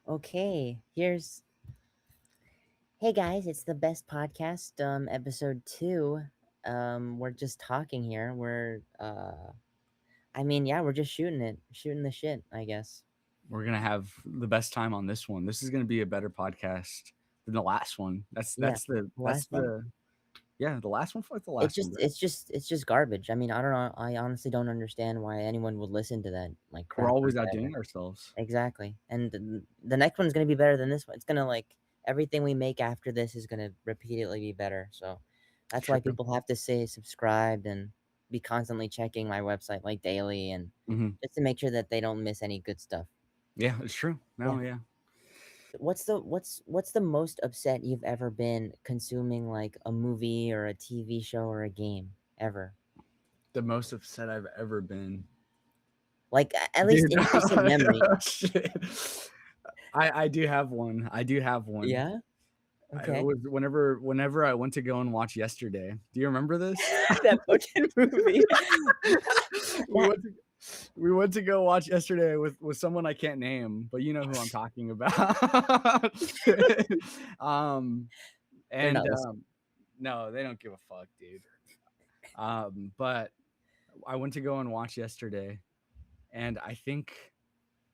Okay, here's hey guys, it's the best podcast, episode 2. We're just talking here. Yeah, we're just shooting the shit, I guess. We're gonna have the best time on this one. This is gonna be a better podcast than the last one. That's Yeah, that's the the that's last one. the yeah, the last one felt like the It's last one, just bro. it's just garbage. I mean, I don't know. I honestly don't understand why anyone would listen to that like We're crap like always that. outdoing ourselves. Exactly. And the next one's going to be better than this one. It's going to like everything we make after this is going to repeatedly be better. So that's why True. people have to stay subscribed and be constantly checking my website like daily and hmm just to make sure that they don't miss any good stuff. Yeah, it's true. Yeah. No, yeah. What's the most upset you've ever been consuming like a movie or a TV show or a game ever? The most upset I've ever been. Like at least Dude, in recent memory. shit. I do have one. I do have one. Yeah? It Okay. was whenever I went to go and watch Yesterday. Do you remember this? That fucking movie. we That went to we went to go watch Yesterday with someone I can't name, but you know who I'm talking about. um they're and not listening. no, they don't give a fuck, dude. But I went to go and watch Yesterday, and I think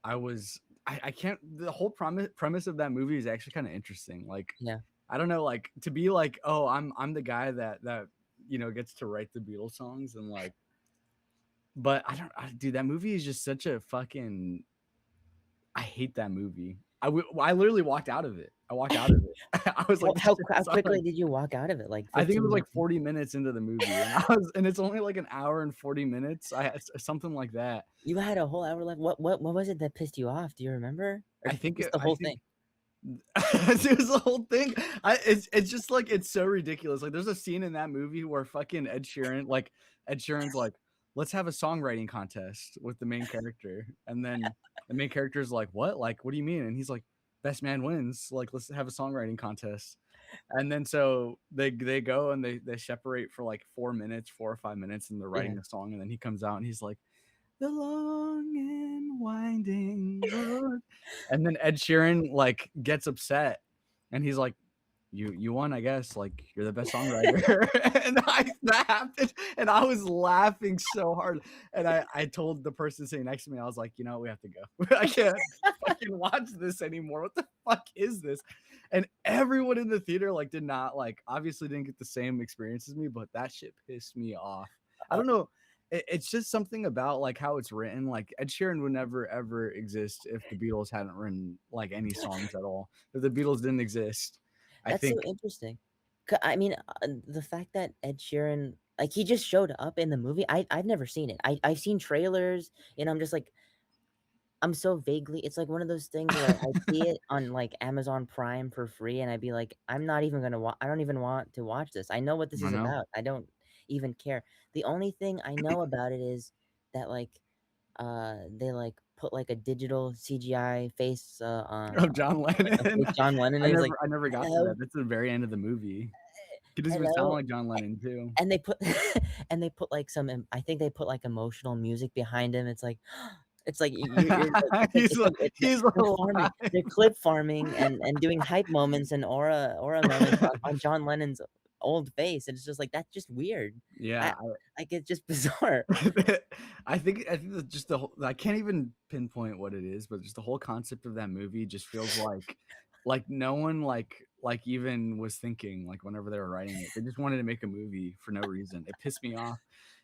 I can't the whole premise of that movie is actually kind of interesting. Like, Yeah. I don't know, like to be like, oh, I'm the guy that gets to write the Beatles songs and like, but dude, that movie is just such a fucking. I hate that movie. I literally walked out of it. I walked out of it. I was like, this shit How quickly sucks. did you walk out of it? Like I think it 15 was like minutes? 40 minutes into the movie, and it's only like an hour and 40 minutes. Something like that. You had a whole hour left. What was it that pissed you off? Do you remember? Or just the I whole think thing? it was the whole thing. It's just like it's so ridiculous. Like there's a scene in that movie where fucking Ed Sheeran's like, let's have a songwriting contest with the main character, and then the main character's like, what do you mean? And he's like, best man wins. Like, let's have a songwriting contest. And then so they go and they separate for like 4 minutes, 4 or 5 minutes, and they're Yeah. writing a song, and then he comes out and he's like, the long and winding road. And then Ed Sheeran like gets upset and he's like, you won, I guess. Like, you're the best songwriter. And that happened, and I was laughing so hard. And I told the person sitting next to me, I was like, we have to go. I can't fucking watch this anymore. What the fuck is this? And everyone in the theater like did not like obviously didn't get the same experience as me, but that shit pissed me off. I Uh, don't know. It's just something about like how it's written. Like Ed Sheeran would never ever exist if the Beatles hadn't written like any songs at all. If the Beatles didn't exist, I that's so think interesting. I mean, the fact that Ed Sheeran like he just showed up in the movie. I've never seen it. I've seen trailers, and I'm just like I'm so vaguely. It's like one of those things where I see it on like Amazon Prime for free, and I'd be like, I'm not even gonna watch. I don't even want to watch this. I know what this I is know. about. I don't even care. The only thing I know about it is that like they like put like a digital CGI face Oh, John like a Lennon. fake John Lennon, and he's like, I never got to hello, that. That's the very end of the movie. He doesn't even sound hello, like John Lennon too. and they put and they put like I think they put like emotional music behind him. It's like it's like you're like he's he's they're farming, alive. they're clip farming and doing hype moments and aura moments on John Lennon's old face, and it's just like that's just weird. I Yeah, like it's just bizarre. I think that just the whole, I can't even pinpoint what it is, but just the whole concept of that movie just feels like no one like even was thinking like whenever they were writing it. They just wanted to make a movie for no reason. It pissed me off.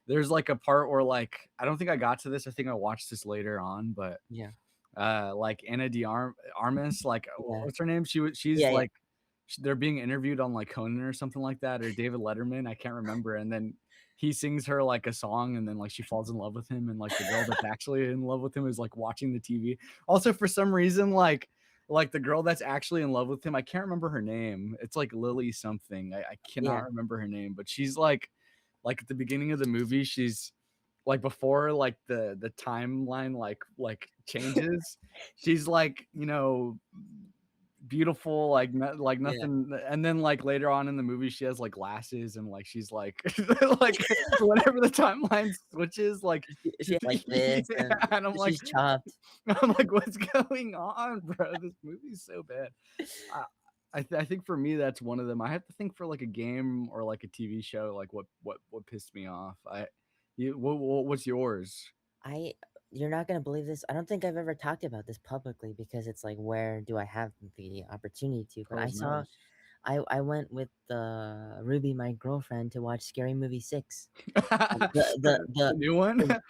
There's like a part where like I don't think I got to this. I think I watched this later on, but Yeah, like Anna de Armas, like yeah, what's her name? She's yeah, yeah. like they're being interviewed on like Conan or something like that, or David Letterman. I can't remember. And then he sings her like a song, and then like she falls in love with him, and like the girl that's actually in love with him is like watching the TV. Also, for some reason, like the girl that's actually in love with him, I can't remember her name. It's like Lily something. I Yeah. cannot remember her name, but she's like at the beginning of the movie, she's like before like the timeline like changes, she's like beautiful, like Yeah. nothing. And then like later on in the movie, she has like glasses and like she's like like whenever the timeline switches, like She had, like, this, yeah, and and I'm like, she's chopped. I'm like, what's going on, bro? This movie's so bad. I I think for me that's one of them. I have to think for like a game or like a TV show, like what pissed me off. What's yours? I You're not gonna believe this. I don't think I've ever talked about this publicly because it's like, where do I have the opportunity to? But Pros knows. I went with, Ruby, my girlfriend, to watch Scary Movie 6. The new one?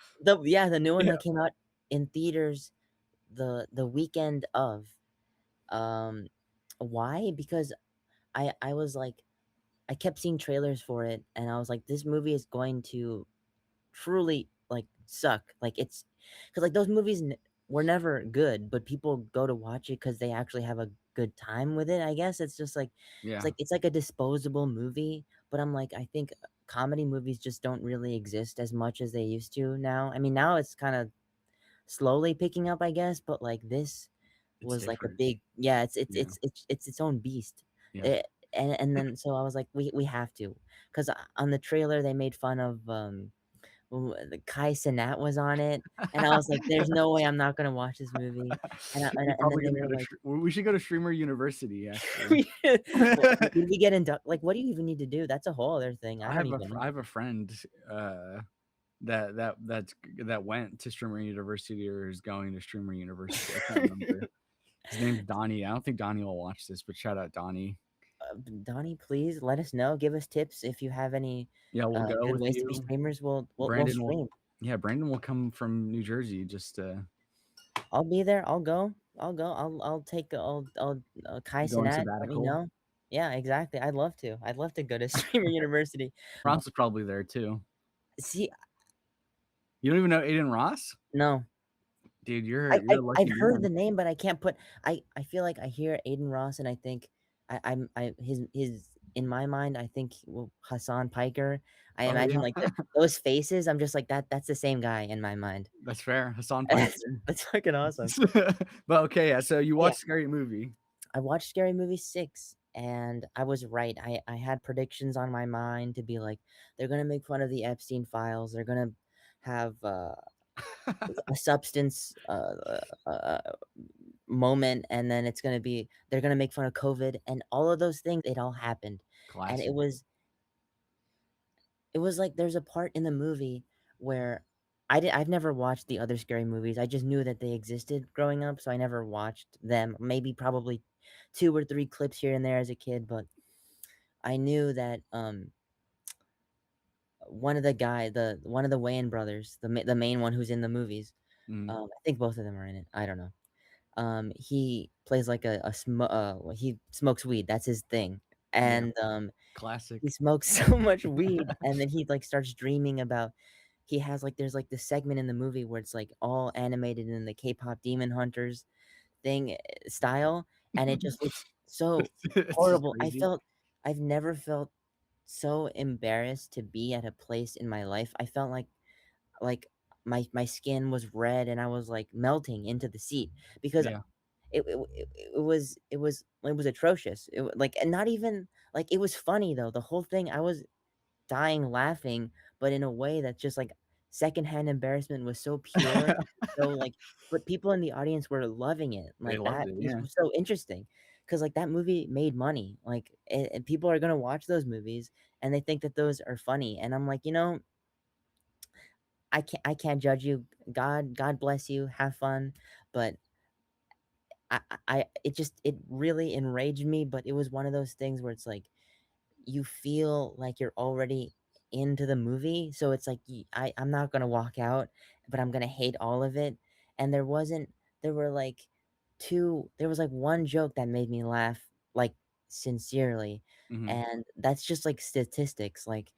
Yeah, the new one Yeah. that came out in theaters the weekend of. Um, why? Because I was like, I kept seeing trailers for it, and I was like, "This movie is going to truly, like, suck." Like, it's because like, those movies were never good, but people go to watch it because they actually have a good time with it, I guess. It's just like Yeah, it's like a disposable movie, but I'm like, I think comedy movies just don't really exist as much as they used to now. I mean, now it's kinda slowly picking up, I guess, but, like, this it's was like a different. big, yeah, Yeah, it's its own beast. yeah. Eh, and then so I was like, "We have to," 'cause on the trailer, they made fun of, the Kai Cenat was on it, and I was like, "There's no way I'm not gonna watch this movie," You're and then probably they gonna go were to like, we should go to Streamer University, actually. "We well, did we get like, what do you even need to do? That's a whole other thing, I don't even I know." have a friend, that went to Streamer University or is going to Streamer University, I can't remember. His name's Donnie. I don't think Donnie will watch this, but shout out Donnie. Donnie, please let us know, give us tips if you have any, Yeah, we'll go good with ways to be you. streamers, we'll Brandon will stream. yeah, Brandon will come from New Jersey just to I'll be there, I'll go, Kai go on Cenat, let me sabbatical. know. Yeah, exactly, I'd love to go to Streamer University. Ross is probably there too. See, You don't even know Aiden Ross? no. Dude, you're a lucky I've heard man. the name, but I can't put I feel like I hear Aiden Ross, and I think I his in my mind, I think, well, Hassan Piker. I Oh, imagine, yeah. like, those faces, I'm just like, that's the same guy in my mind. That's fair. Hassan That's Piker. that's fucking awesome. But okay, yeah, so you Yeah, watched Scary Movie. I watched Scary Movie 6, and I was right. I had predictions on my mind to be like, "They're gonna make fun of the Epstein files, they're gonna have, a substance, moment, and then they're gonna make fun of COVID," and all of those things, it all happened, and Classic. it was like there's a part in the movie where I've never watched the other scary movies, I just knew that they existed growing up, so I never watched them, maybe probably 2 or 3 clips here and there as a kid, but I knew that, one of the Wayans brothers, the main one who's in the movies, Mhm. I think both of them are in it, I don't know. He plays like he smokes weed, that's his thing, Yeah, and, he classic. smokes so much weed, and then he, like, starts dreaming about there's, like, this segment in the movie where it's, like, all animated in the K-pop Demon Hunters thing, style, and it just looks so It's just horrible. crazy. I've never felt so embarrassed to be at a place in my life. I felt like my skin was red and I was, like, melting into the seat because Yeah. it was atrocious. Like, and not even like, it was funny though, the whole thing, I was dying laughing, but in a way that's just, like, secondhand embarrassment was so pure, so, like, but people in the audience were loving it, They like, loved that it, was yeah. so interesting, because like, that movie made money, like, and people are gonna watch those movies, and they think that those are funny, and I'm like, "You know, I can't judge you. God bless you, have fun," but it really enraged me, but it was one of those things where it's like, you feel like you're already into the movie, so it's like, I'm not gonna walk out, but I'm gonna hate all of it, and there were, like, 2 there was, like, 1 joke that made me laugh, like, sincerely, Mhm. and that's just, like, statistics, like,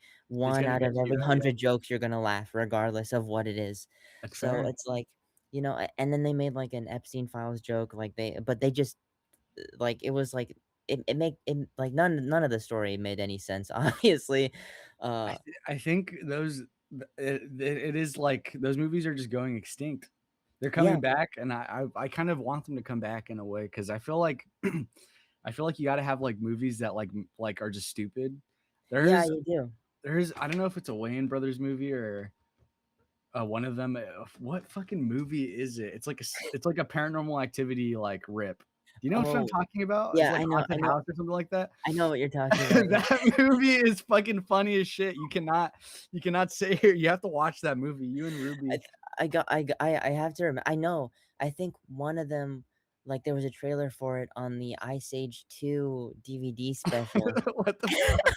It's 1 gonna out get of to you every though, yeah. 100 jokes you're gonna laugh regardless of what it is. That's So, fair. it's like, and then they made, like, an Epstein Files joke, like, they just, like, it was like it make it like, none of the story made any sense, obviously, uh, I think those it is like those movies are just going extinct. They're Yeah, coming back, and I kind of want them to come back in a way because I feel like I feel like you gotta have, like, movies that, like, are just stupid. yeah, There's you do. there's I don't know if it's a Wayans Brothers movie or, one of them, what fucking movie is it? It's like a Paranormal Activity, like, rip. Do you know what I'm Oh, talking about? It's yeah, like Haunted House or something like that? I know what you're talking about, yeah. That movie is fucking funny as shit. You cannot say here. You have to watch that movie, you and I Ruby. I have to I know, I think one of them like, there was a trailer for it on the Ice Age 2 DVD special. What the fuck?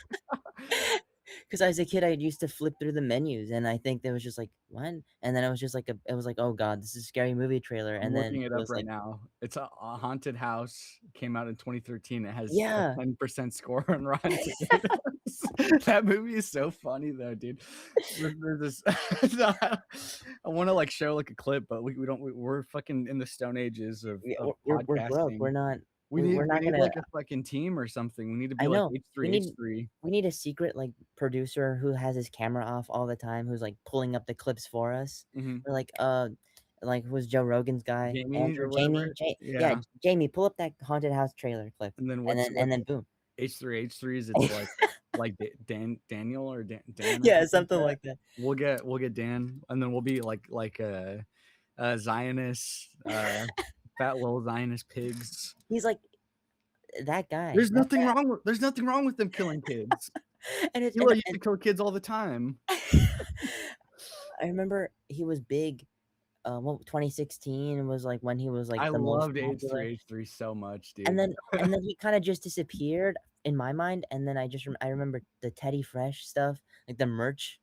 'Cause as a kid, I used to flip through the menus, and I think there was just like, "What?" And then it was just like it was like, "Oh god, this is a scary movie trailer," I'm and then looking it it up was right like now. It's a haunted house, came out in 2013. It has a yeah. 10% score on Rotten Tomatoes. That movie is so funny though, dude. There's this I wanna, like, show, like, a clip, but we don't we're fucking in the stone ages Yeah, of we're broke, podcasting. we're We not need, gonna like, a fucking team or something. We need to be I like know. We need H3H3. we need a secret, like, producer who has his camera off all the time, who's, like, pulling up the clips for us. Mhm. Or, like, who's Joe Rogan's guy? Jamie Andrew or Jamie? whatever. Yeah, Yeah, Jamie, pull up that haunted house trailer clip, and then and what's then boom. H3H3's, it's like Daniel or Dan or Yeah, something like something that. like that. We'll get Dan, and then we'll be Zionist, fat little Zionist pigs. He's like that guy, that There's nothing wrong with them killing kids. and it's Eli used to kill kids all the time. I remember he was big, 2016 was, like, when he was, like, I the most loved popular, H3H3 so much, and dude. then he kinda just disappeared in my mind, and then I remember the Teddy Fresh stuff, like, the merch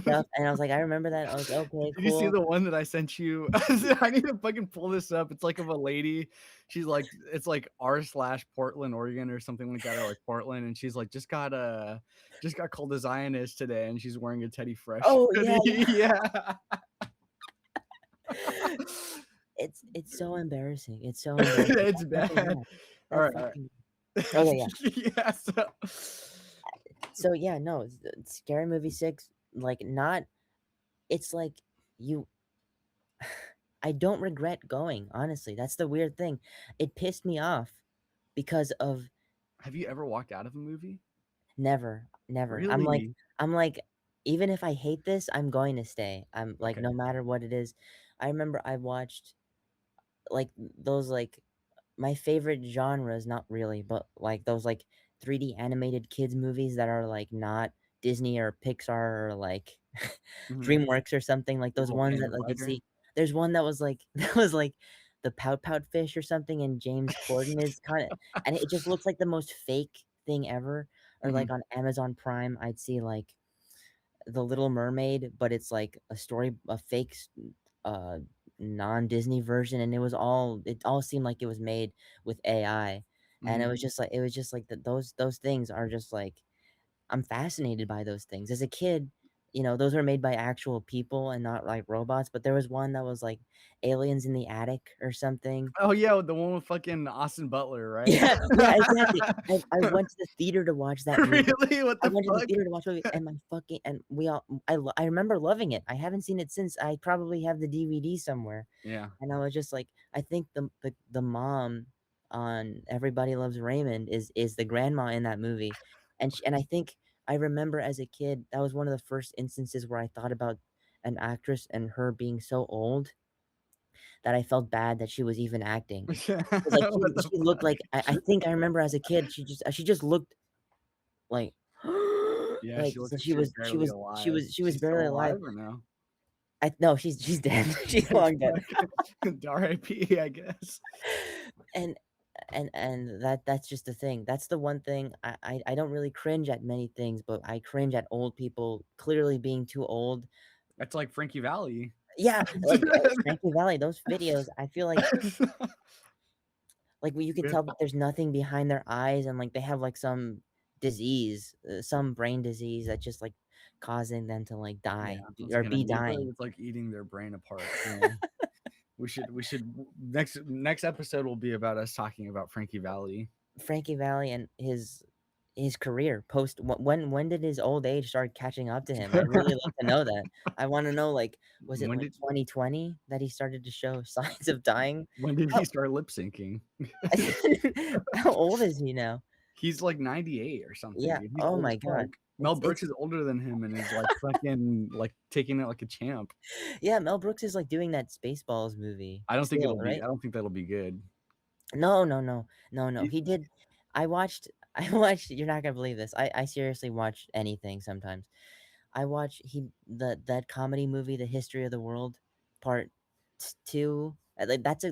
stuff, and I was like, "I remember that." I was like, "Okay, Did you see cool." the one that I sent you? I need to fucking pull this up. It's like of a lady. She's like, it's like r/Portland, Oregon, or something like that, or like Portland, and she's like, just got called a Zionist today, and she's wearing a Teddy Fresh Oh, yeah, hoodie. yeah. Yeah. It's so embarrassing, it's so embarrassing. It's That fucking bad. guy, All that right, all right. fucking okay, yeah. Yeah, So, yeah, no, Scary Movie 6, like, not it's like you I don't regret going, honestly, that's the weird thing. It pissed me off because of have you ever walked out of a movie? never, never. Really? I'm like, "Even if I hate this, I'm going to stay." I'm like, Okay. no matter what it is. I remember I watched, like, those, like my favorite genres, not really, but, like, those, like, 3D animated kids movies that are, like, not Disney or Pixar or, like, Mhm. DreamWorks or something, like, those Little ones Panda that, like, you'd Fighter? see there's one that was, like that was, like, the Pout Pout Fish or something, and James Corden is kinda and it just looks like the most fake thing ever. Or, like, Mhm. on Amazon Prime, I'd see, like, The Little Mermaid, but it's, like, a fake uh, non-Disney version, and it all seemed like it was made with AI, and Mhm. it was just like that those things are just, like I'm fascinated by those things. As a kid, those were made by actual people and not, like, robots, but there was one that was, like, aliens in the attic or something. Oh, yeah, the one with fucking Austin Butler, right? Yeah, yeah, exactly. I went to the theater to watch that movie. Really? What I the went to the fuck? theater to watch the movie, and we all I remember loving it. I haven't seen it since. I probably have the DVD somewhere, Yeah. and I was just like I think the mom on Everybody Loves Raymond is the grandma in that movie, and I think I remember as a kid, that was one of the first instances where I thought about an actress and her being so old that I felt bad that she was even acting. 'Cause, like, What the she looked fuck? like I think I remember as a kid, she just looked like Yeah, like, she looks so like she was barely she alive. was she was She's still barely alive. alive or no? I no, she's dead. She's long dead. RIP, I guess. And that's just the thing. That's the one thing I don't really cringe at many things, but I cringe at old people clearly being too old. That's like Frankie Valli. Yeah, like, Frankie Valli, those videos, I feel like, where you could With tell that there's nothing behind their eyes and, like, they have, like, some disease, some brain disease that's just, like, causing them to, like, yeah, die once or again, a be movie dying. that's, like, eating their brain apart, we should next episode will be about us talking about Frankie Valli. Frankie Valli and his career post when did his old age start catching up to him? I'd really like to know that. I wanna know, like, was it, When like, did 2020 that he started to show signs of dying? when did How he start lip syncing? how old is he now? He's like 98 or something, Yeah, dude. He's oh old as my fuck. god. Mel It's Brooks is older than him and is like fucking like taking it like a champ. yeah, Mel Brooks is, like, doing that Spaceballs movie still, right? I don't think that'll be good. No, no, no. No, no, He he did I watched I watched you're not gonna believe this. I seriously watch anything sometimes. I watch he that comedy movie, The History of the World, part t 2, like, that's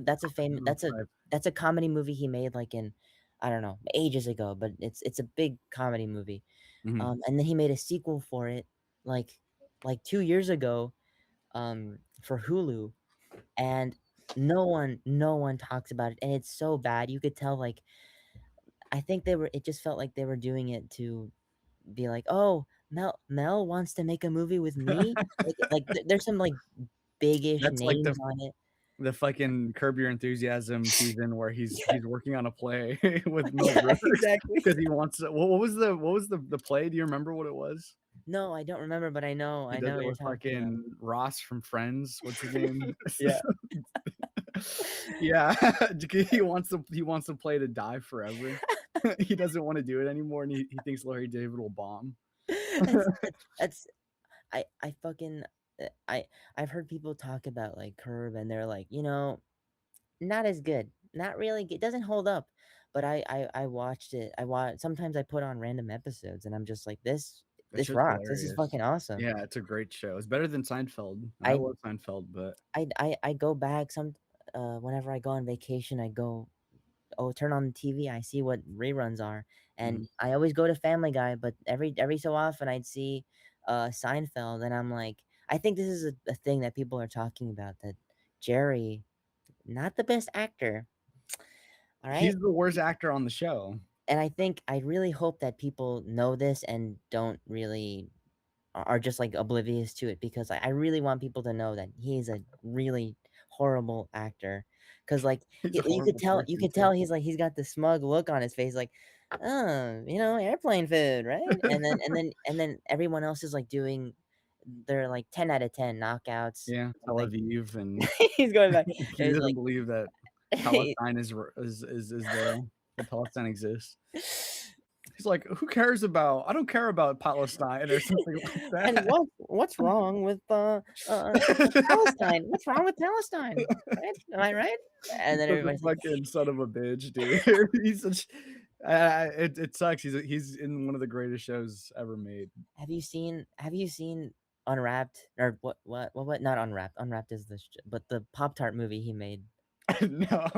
a comedy movie he made, like, in I don't know, ages ago, but it's a big comedy movie, Mhm. and then he made a sequel for it, like 2 years ago, for Hulu, and no one talks about it, and it's so bad, you could tell, like, I think it just felt like they were doing it to be like, "Oh, Mel wants to make a movie with me?" There's some, like, big-ish That's like names on it. the fucking Curb Your Enthusiasm season where Yeah, he's working on a play with Mel yeah, Brooks exactly. because he wants to what was the play? Do you remember what it was? No, I don't remember, but He I does know it what you're with talking about. fucking Ross from Friends. What's his name? Yeah. Yeah, he wants the play to die forever. He doesn't wanna do it anymore, and he thinks Larry David will bomb. That's I fucking I've heard people talk about, like, Curb, and they're like, not as good, not really good, doesn't hold up, but I watched it, sometimes I put on random episodes, and I'm just like, That this show's rocks, this is hilarious. fucking awesome." Yeah, it's a great show. It's better than Seinfeld, and I I love Seinfeld, but I go back whenever I go on vacation, turn on the TV, I see what reruns are, and mhm. I always go to Family Guy, but every so often I'd see, Seinfeld, and I'm like, I think this is a thing that people are talking about, that Jerry, not the best actor, alright? He's the worst actor on the show. And I really hope that people know this and don't really are just, like, oblivious to it, because I really want people to know that he is a really horrible actor. Cause like, He's you a horrible you person could too. tell he's got this smug look on his face, like, "Oh, airplane food, right?" And then everyone else is, like, doing their, like, 10 out of 10 knockouts, Yeah, Tel like Aviv, and he's going back, he and he's doesn't like believe that Palestine is there, that Palestine exists. He's like, "Who cares about I don't care about Palestine," or something like And that. what's wrong with, Palestine? What's wrong with Palestine? Right? Am I right? And He's then such a everybody's like, fucking son of a bitch, dude. He's such it sucks. He's in one of the greatest shows ever made. Have you seen Unwrapped, or what not Unwrapped, Unwrapped is but the Pop-Tart movie he made. No.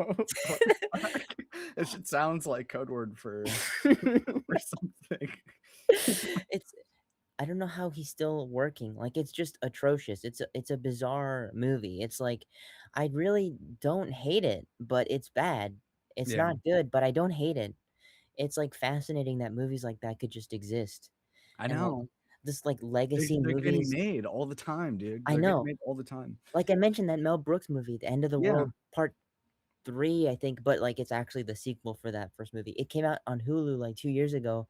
What the fuck? It should sounds like code word for something. It's I don't know how he's still working, like, it's just atrocious, it's a bizarre movie, it's like, I really don't hate it, but it's bad. It's Yeah. not good, but I don't hate it. It's, like, fascinating that movies like that could just exist, I and, like, know. this, like, legacy They're getting movies. made all the time, dude. I They're getting know. made all the time. Like I mentioned that Mel Brooks movie, The End of the Yeah. World Part 3, I think, but, like, it's actually the sequel for that first movie. It came out on Hulu, like, 2 years ago.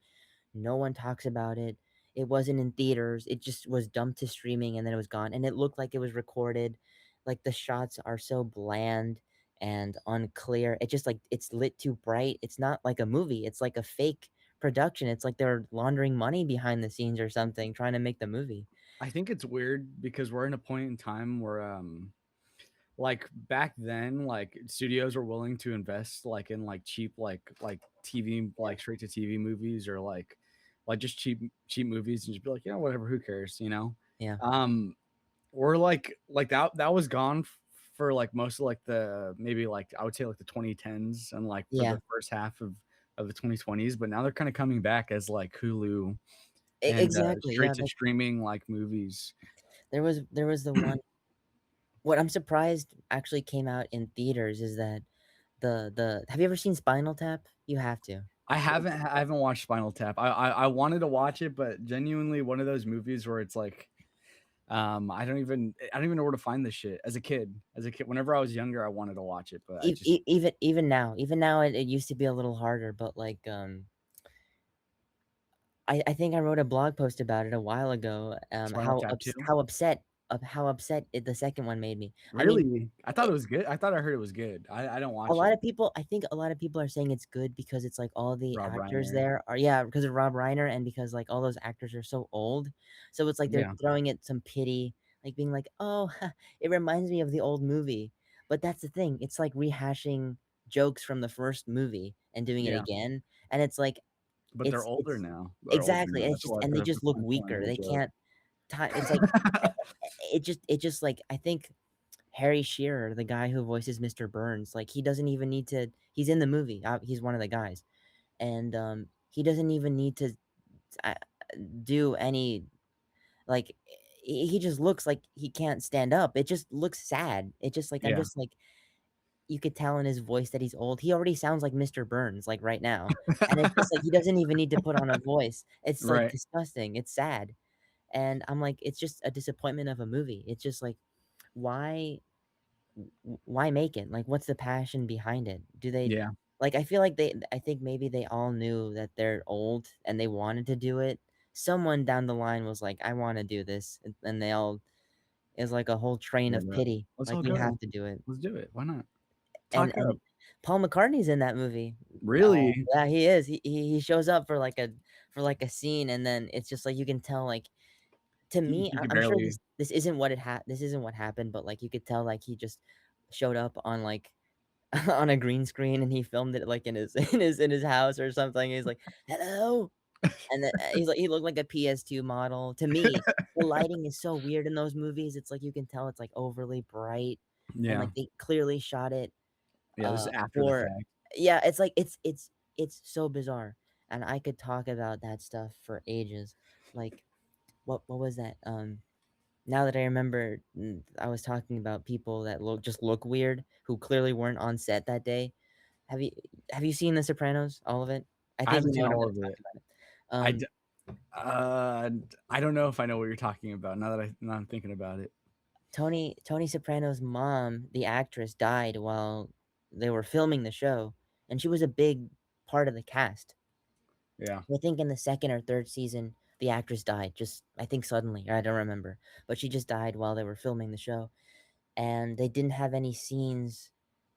No one talks about it. It wasn't in theaters. It just was dumped to streaming, and then it was gone, and it looked like it was recorded. Like, the shots are so bland and unclear. It just, like, it's lit too bright. It's not like a movie. It's like a fake production. It's like they're laundering money behind the scenes or something, trying to make the movie. I think it's weird because we're in a point in time where, like, back then, like, studios were willing to invest, like, in, like, cheap, like, TV, like, straight to TV movies or, like, just cheap movies and just be like, "Yeah, whatever, who cares?" You know? Yeah. Um, we're like, that was gone for, like, most of, like, the maybe, like, I would say, like, the 2010s and, like, for Yeah. the first half of the 2020s, but now they're kinda coming back as, like, Hulu and, Exactly, straight yeah, to streaming, like, movies. there was the one. What I'm surprised actually came out in theaters is that the have you ever seen Spinal Tap? You have to. I haven't watched Spinal Tap. I wanted to watch it, but genuinely one of those movies where it's like, I don't even know where to find this shit as a kid, whenever I was younger, I wanted to watch it, but I just Even now it used to be a little harder, but, like, I think I wrote a blog post about it a while ago, Spinal Tap 2? how upset the second one made me. I mean, Really? I thought it it was good. I thought I heard it was good. I don't a watch lot it. of people I think a lot of people are saying it's good because it's, like, all the Rob actors Reiner. there are yeah, because of Rob Reiner and because, like, all those actors are so old. So it's like they're Yeah, throwing it some pity, like, being like, "Oh, it reminds me of the old movie." But that's the thing, it's like rehashing jokes from the first movie and doing it yeah, again, and it's like but they're older it's now. They're older exactly, now. and it's That's just why and they the just look punchline weaker, of the they joke. can't it's like it just like I think Harry Shearer, the guy who voices Mr. Burns, like, he doesn't even need to he's in the movie, he's one of the guys, and, he doesn't even need to, uh, do any like, he just looks like he can't stand up, it just looks sad, it just like I'm Yeah. just like you could tell in his voice that he's old, he already sounds like Mr. Burns, like, right now, and it's just like he doesn't even need to put on a voice, it's, like, Right. disgusting, it's sad, and I'm like, it's just a disappointment of a movie, it's just like, why why make it? Like, what's the passion behind it? Do they Yeah. like, I feel like I think maybe they all knew that they're old and they wanted to do it. Someone down the line was like, "I wanna do this," and they all it was like a whole train Yeah, of but pity, let's like, all "You have go. to do it." Let's do it. Why not? And Talk up. and Paul McCartney's in that movie. Really? Yeah, he is. He shows up for, like, a scene, and then it's just like you can tell, like to me, He could I'm sure barely this isn't what happened, but, like, you could tell, like, he just showed up on, like on a green screen, and he filmed it, like, in his in his house or something, he's like, "Hello?" And then, he looked like a PS2 model. To me, the lighting is so weird in those movies, it's like you can tell it's, like, overly bright, and, Yeah. like, they clearly shot it, Yeah, this is after the for fact. yeah, it's like it's so bizarre, and I could talk about that stuff for ages. Like, what was that? Now that I remember, I was talking about people that look weird, who clearly weren't on set that day. Have you have you seen The Sopranos? All of it? I I think you haven't know seen what I'm all gonna of talk it. about it. I d I don't know if I know what you're talking about now I'm thinking about it. Tony Soprano's mom, the actress, died while they were filming the show, and she was a big part of the cast. Yeah. I think in the 2nd or 3rd season, the actress died, just I think suddenly, I don't remember, but she just died while they were filming the show. And they didn't have any scenes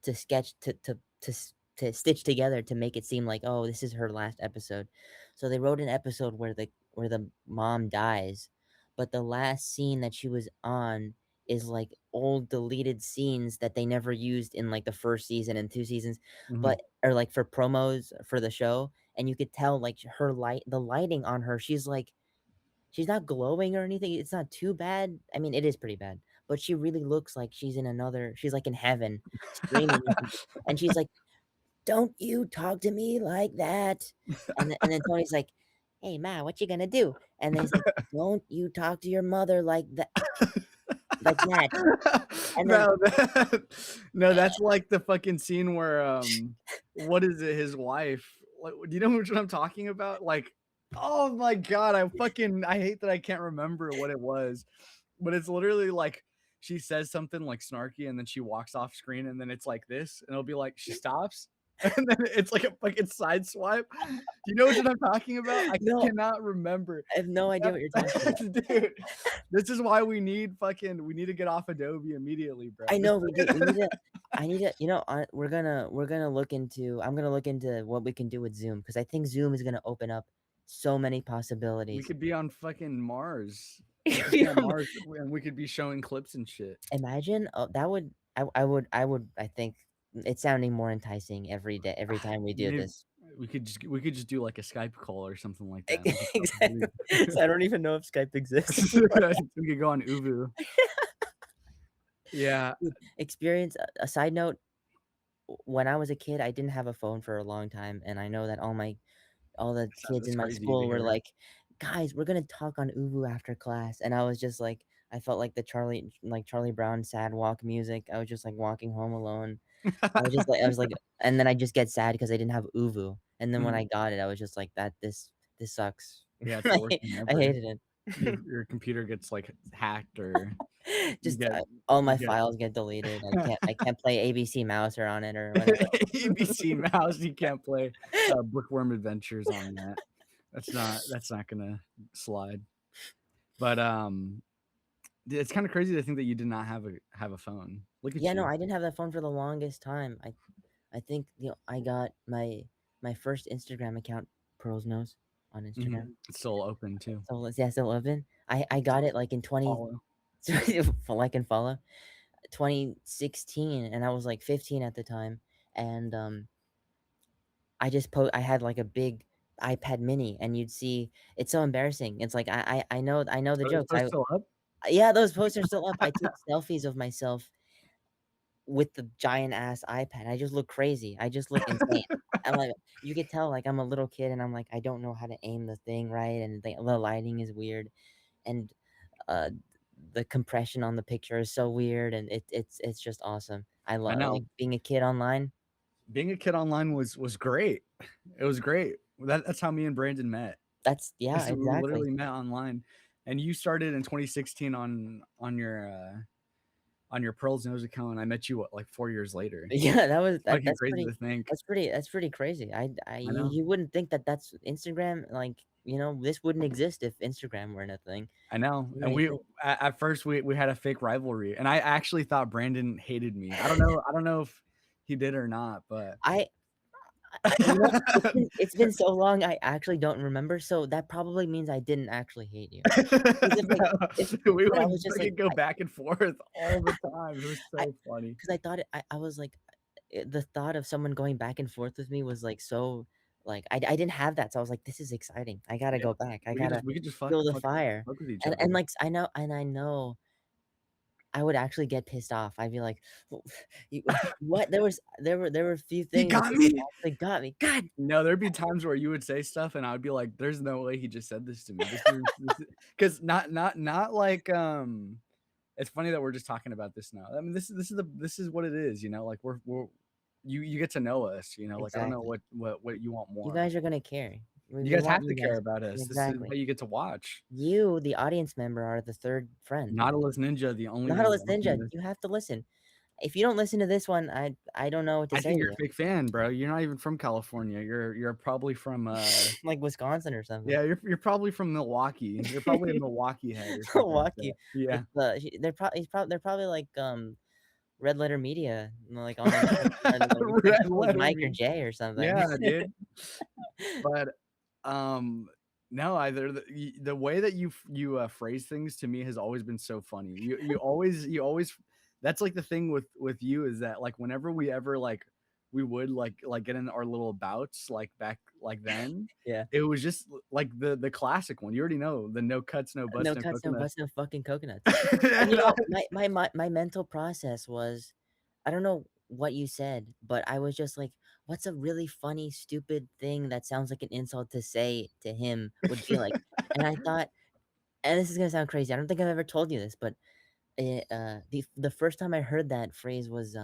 to sketch to stitch together to make it seem like, "Oh, this is her last episode." So they wrote an episode where the mom dies, but the last scene that she was on is, like, old deleted scenes that they never used in, like, the 1st season and 2 seasons, Mhm. but or, like, for promos for the show, and you could tell, like, the lighting on her, she's not glowing or anything, it's not too bad. I mean, it is pretty bad, but she really looks like she's, like, in heaven screaming or something, and she's like, "Don't you talk to me like that." And then Tony's like, "Hey, Ma, what you gonna do?" And then he's like, "Don't you talk to your mother like that." And then No, no, that's like the fucking scene where, what is it, his wife like, do you know which one I'm talking about? Like, oh my god, I hate that I can't remember what it was, but it's literally like, she says something, like, snarky, and then she walks off screen, and then it's like this, and it'll be like, she stops, and then it's like a fucking side swipe. Do you know which one I'm talking about? I no, cannot remember. I have no idea That what you're talking about. dude, this is why we need to get off Adobe immediately, bro. I This know we do. We need to I need to we're gonna look into I'm gonna look into what we can do with Zoom because I think Zoom is gonna open up so many we possibilities. could be on fucking Mars. We could We be on don't Mars, and we could be showing clips and shit. imagine, that would I think it's sounding more enticing every day every time we do Maybe this. we could just do, like, a Skype call or something like that, make it fucking Exactly. So I don't even know if Skype exists anymore. We could go on Uvu. Yeah, Dude, experience a side note, when I was a kid, I didn't have a phone for a long time, and I know that all the kids that's in my crazy to school were hear. like, "Guys, we're gonna talk on Uvu after class," and I was just like I felt like the Charlie Brown sad walk music. I was just, like, walking home alone. I was like and then I just get sad because I didn't have Uvu, and then when Mhm. I got it, I was just like, This sucks." Yeah, it's the worst thing I ever. hated it. Your computer gets, like, hacked or you Just, get all you my get files get deleted. I can't play ABC Mouser on it or whatever. ABC Mouse, you can't play, Bookworm Adventures on that. That's not gonna slide. But, it's kinda crazy to think that you did not have a phone. Look at Yeah, no, you. I didn't have that phone for the longest time. I think, I got my first Instagram account, Pearl's Nose, on Instagram. Mhm. It's still open too. So, let's yeah, still open. I got it, like, in 20 Follow. for like and follow, 2016, and I was, like, 15 at the time, and, I had, like, a big iPad mini, and you'd see it's so embarrassing. It's like, I know the Are those jokes. posts still up? Yeah, those posts are still up. I took selfies of myself with the giant ass iPad. I just look crazy. I just look insane. And, like, you could tell, like, I'm a little kid, and I'm like, I don't know how to aim the thing right, and the lighting is weird, and, uh, the compression on the picture is so weird, and it's just awesome. I I love, like, know. being a kid online. Being a kid online was great. It was great. That's how me and Brandon met. That's yeah, We exactly. literally met online, and you started in 2016 on your Pearl's Nose account, and I met you, what, like, 4 years later. Yeah, Fucking crazy to think. that's pretty crazy. I know. You wouldn't think that that's Instagram, like, this wouldn't exist if Instagram weren't a thing. I know, You and wouldn't we think. at first, we had a fake rivalry, and I actually thought Brandon hated me. I don't know if he did or not, but I it's been so long, I actually don't remember, so that probably means I didn't actually hate you. 'Cause if, like, if No, we but I would was just like, fucking go back and forth all the time. It was I so funny. 'cause I thought I was like, the thought of someone going back and forth with me was, like, so, like, I didn't have that, so I was like, "This is exciting. I gotta Yeah, go back. I gotta we could just feel the fire." fuck with each other. Like, I know I would actually get pissed off. I'd be like, "W you what?" There were a few "He things got that me!" actually got me. God! No, there'd be times where you would say stuff, and I would be like, "There's no way he just said this to me. This is 'cause not like, it's funny that we're just talking about this now. I mean, this is what it is, you know, like, we're you get to know us, you know, like, I don't know Exactly. what you want You more. guys are gonna care. You We guys want have to you care guys. about us. This is Exactly. what you get to watch. You, the audience member, are the 3rd friend. Nautilus Ninja, the only one Nautilus watching Ninja, this. you have to listen. If you don't listen to this one, I don't know what to I say think to you're you. a fake fan, bro. You're not even from California. You're probably from, Like Wisconsin or something. yeah, you're probably from Milwaukee. You're probably a Milwaukee head or something like that. Milwaukee. Yeah. They're probably like, Red Letter Media, like, on or Red like letter Mike or me. Jay or something. Yeah, dude. But, um, no, either the way that phrase things to me has always been so funny. You always that's, like, the thing with you is that, like, whenever we ever, like we would, get in our little bouts, like, back like then, Yeah. it was just like the classic one. You already know, the no cuts, no buts, No no cuts, no coconuts. buts, no fucking coconuts. And And I my mental process was, I don't know what you said, but I was just like, "What's a really funny, stupid thing that sounds like an insult to say to him would be like?" And I thought, and this is gonna sound crazy, I don't think I've ever told you this, but, the first time I heard that phrase was,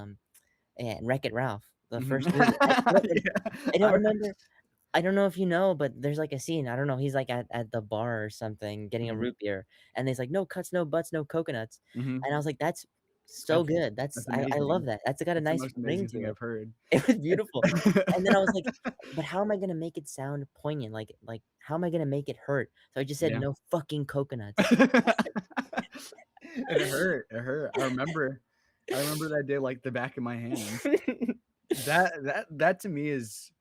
Wreck-It Ralph, the Mhm. first movie. Yeah, I don't remember. I don't know if you know, but there's, like, a scene, I don't know, he's, like, at the bar or something getting a Mhm, root beer, and he's like, "No cuts, no butts, no coconuts," mhm. and I was like, "That's so That's good, I love amazing. that, that's got a That's the nice most ring amazing to thing it." I've heard. It was beautiful, and then I was like, It's "But how am I gonna make it sound poignant? Like, how am I gonna make it hurt?" So I just said, Yeah. "No fucking coconuts." And it hurt, it hurt. I remember that day like the back of my hand. That to me is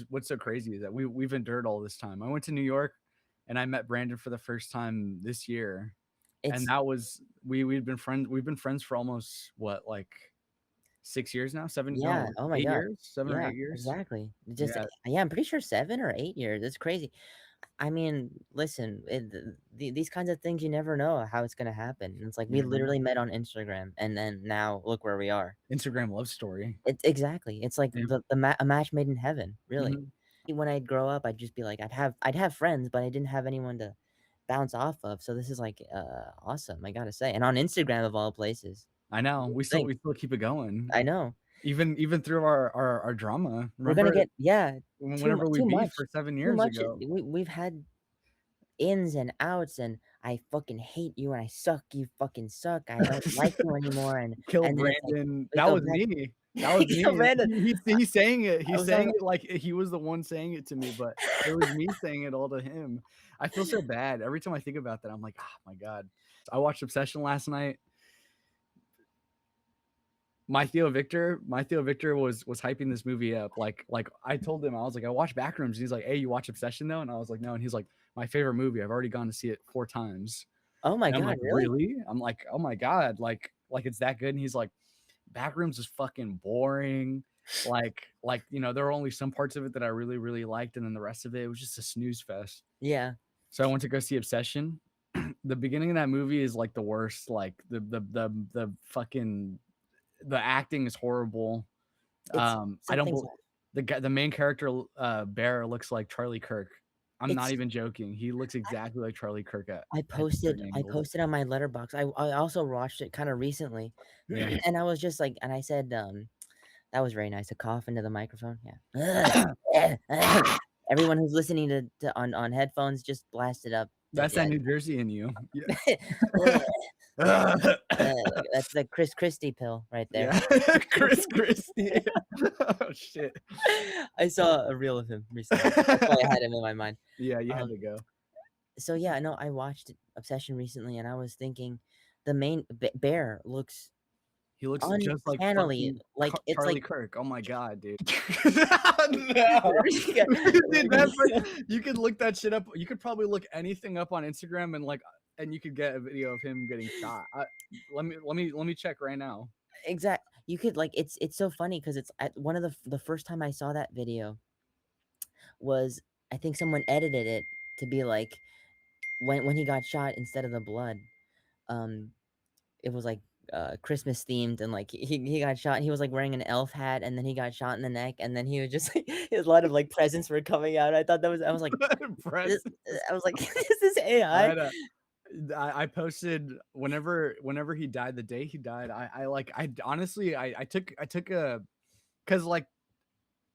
what's so crazy is that we've endured all this time. I went to New York and I met Brandon for the first time this year, and It's that was we've been friends for almost what, like 6 years now? 7 Yeah, no, oh my 8 god. years? 7 or Yeah, 8 years? exactly. Just Yeah, yeah, I'm pretty sure 7 or 8 years, it's crazy. I mean, listen, these kinds of things, you never know how it's gonna happen. It's like we mhm. literally met on Instagram, and then now look where we are. Instagram love story. Exactly. It's like Yeah, a match made in heaven, really. mhm. When I'd grow up, I'd just be like, I'd have friends, but I didn't have anyone to bounce off of. So this is like awesome, I gotta say. And on Instagram of all places. I know, Think. we still keep it going. I know. Even through our drama. We're gonna Remember get yeah, whenever we too beefed much. for 7 Too years much. ago? We've had ins and outs, and I fucking hate you fucking suck, I don't like you anymore, Kill and then it's like Brandon. we That go was back. me. That was So me. random. He's saying it. I He's was on saying it like he was the one saying it to me, but it was me saying it all to him. I feel so bad every time I think about that. I'm like, oh my god. I watched Obsession last night. My Theo Victor was hyping this movie up. Like I told him, I was like, I watched Backrooms. And he's like, hey, you watch Obsession though? And I was like, no. And he's like, my favorite movie. I've already gone to see it 4 times. Oh my And I'm god, like, really? really? I'm like, oh my god, like it's that good. And he's like, Backrooms is fucking boring. There were only some parts of it that I really, really liked, and then the rest of it was just a snooze fest. Yeah. So I went to go see Obsession. The beginning of that movie is like the worst. Like the fucking the acting is horrible. It's I don't something's bel the main character, Bear looks like Charlie Kirk. I'm not it's even joking. He looks exactly like Charlie Kirk I at posted certain I angles. posted on my letterbox. I also watched it kinda recently, Yeah. and I was just like and I said, that was very nice, a cough into the microphone, yeah. Everyone who's listening to on headphones, just blast it up. But That's yeah. that New Jersey in you. That's the Chris Christie pill right there. Yeah. Chris Christie. Oh, shit. I saw a reel of him recently. That's why I had him in my mind. Yeah, you had Um, to go. so yeah, no, I watched Obsession recently, and I was thinking the main Bear looks He looks just like uncannily fucking like it's Charlie like Kirk. Oh my god, dude. No. Yeah, Dude, you could look that shit up. You could probably look anything up on Instagram and you could get a video of him getting shot. Let me check right now. exact. You could like it's so funny because it's at one of the first time I saw that video was I think someone edited it to be like when he got shot instead of the blood. Um, it was like Christmas themed and like he got shot and he was like wearing an elf hat and then he got shot in the neck and then he was just like a lot of like presents were coming out. I was like this, Presents. I was like is this I AI? had a I posted whenever he died, the day he died. I honestly I took a because like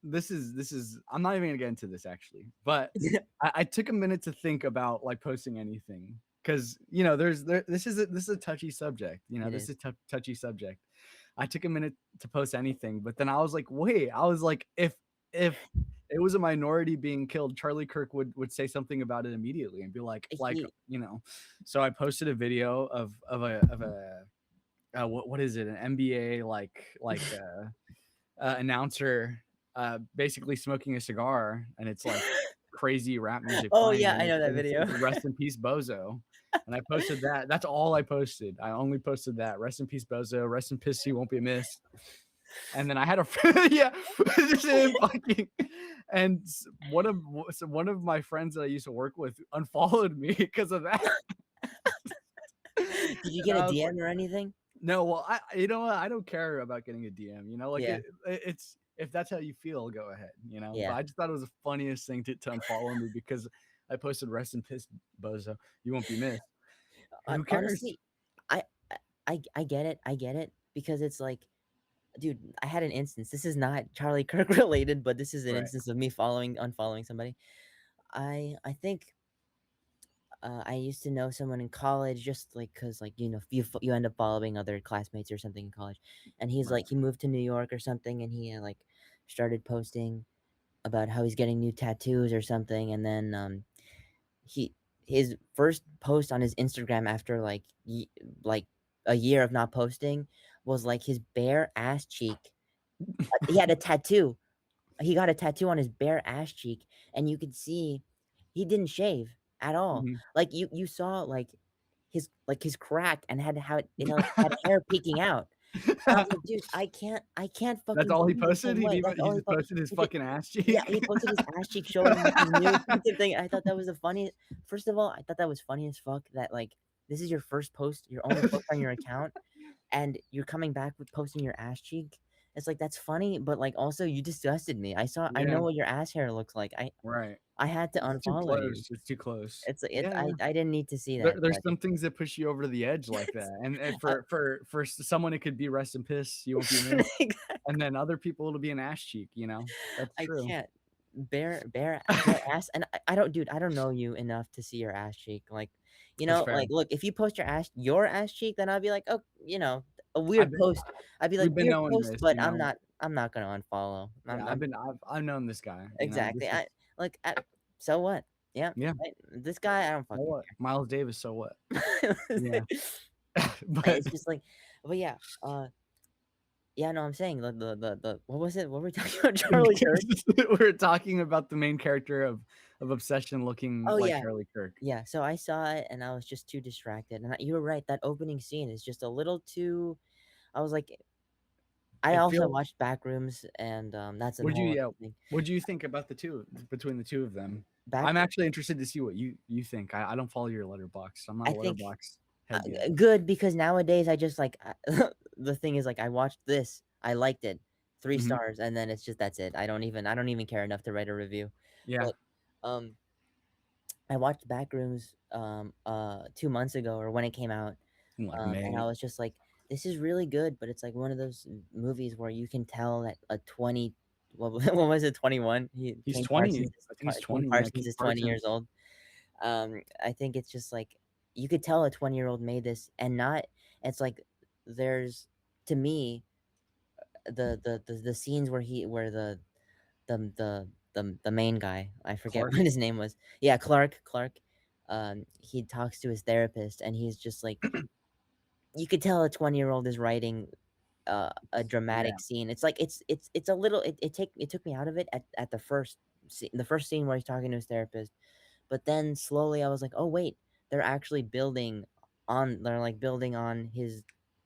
this is I'm not even gonna get into this actually, but I took a minute to think about like posting anything because this is a touchy subject. It This is. is a touchy subject. I took a minute to post anything, but then I was like, wait, I was like, if it was a minority being killed, Charlie Kirk would say something about it immediately and be like He you know. So I posted a video of a what is it, an NBA announcer basically smoking a cigar, and it's like crazy rap music Oh playing, yeah, I and know that it video. says "Rest in peace, Bozo." And I posted that. That's all I posted. I only posted that. Rest in peace, Bozo. Rest in peace, he won't be missed. And then I had a yeah, just him fucking, and one of my friends that I used to work with unfollowed me because of that. Did you And get a I was like, DM or anything? no, well, you know what? I don't care about getting a DM. Like Yeah, it's if that's how you feel, go ahead. But yeah. I just thought it was the funniest thing to unfollow me because I posted "Rest in Piss, Bozo. You won't be missed." Who cares? Honestly, I I get it. I get it because it's like, dude, I had an instance. This is not Charlie Kirk related, but this is an Right. instance of me unfollowing somebody. I think I used to know someone in college just like because like you end up following other classmates or something in college, and he's Right. like he moved to New York or something, and he like started posting about how he's getting new tattoos or something, and then he his first post on his Instagram after like a year of not posting was like his bare ass cheek. He had a tattoo. He got a tattoo on his bare ass cheek, and you could see he didn't shave at all. Mhm. Like you saw his crack and had hair peeking out. I was like, dude, I can't That's fucking all he see the posted. same way. That's He all he just put. posted his He did, fucking ass yeah, cheek. he posted his ass cheek showing like his new fucking thing. I thought that was the funniest. First of all, I thought that was funny as fuck. That like this is your first post, your only post on your account, and you're coming back with posting your ass cheek. It's like that's funny, but like also you disgusted me. I Yeah. know what your ass hair looks like. Right. I had to It's too unfollow you. close. It's too close. It's Yeah. I didn't need to see that, There's but some things that push you over the edge like that, and I, for someone it could be "Rest in piss, you won't be missed," and then other people it'll be an ass cheek. That's I true. can't. Bare ass, and I don't, dude. I don't know you enough to see your ass cheek. Like, That's fair. like, look, if you post your ass cheek, then I'll be like, oh, a I've weird been post. I'd be like, we've been "Weird knowing post," this, but you know. I'm not gonna unfollow. Yeah, I've known this guy, you know. Exactly. This I is like, so what? Yeah, yeah. right, this guy, I don't So fucking what? Miles Davis, so what? care. Yeah. But It's just like but yeah, yeah, no, I'm saying the what was it? What were we talking about? Charlie Kirk? we're talking about the main character of Obsession looking Oh, like yeah. Charlie Kirk. Yeah, so I saw it and I was just too distracted, and you were right, that opening scene is just a little too I was like I It also feels watched Backrooms and, that's a What'd you whole yeah, other thing. what'd you think about between the 2 of them? Back I'm actually interested to see what you think. I don't follow your letterbox. I'm not I a think letterbox head yet. good because nowadays I just like the thing is like I watched this, I liked it, 3 Mhm. stars, and then it's just that's it. I don't even care enough to write a review. Yeah. But, um, I watched Backrooms, 2 months ago or when it came out, In, like, and I May. was just like, "This is really good," but it's like one of those movies where you can tell that a 20 what was it, 21? He's 20. I think he's King 20, yeah, Parsons Keith is 20 years Parsons. old. I think it's just like you could tell a 20-year-old made this and not it's like there's to me, the scenes where the main guy, I forget Clark. what his name was. Yeah, Clark, he talks to his therapist, and he's just like you could tell a 20-year-old is writing, a Yeah. dramatic scene. It's like it's a little it took me out of it at the first scene where he's talking to his therapist, but then slowly I was like, "Oh, wait, they're actually they're, like, building on his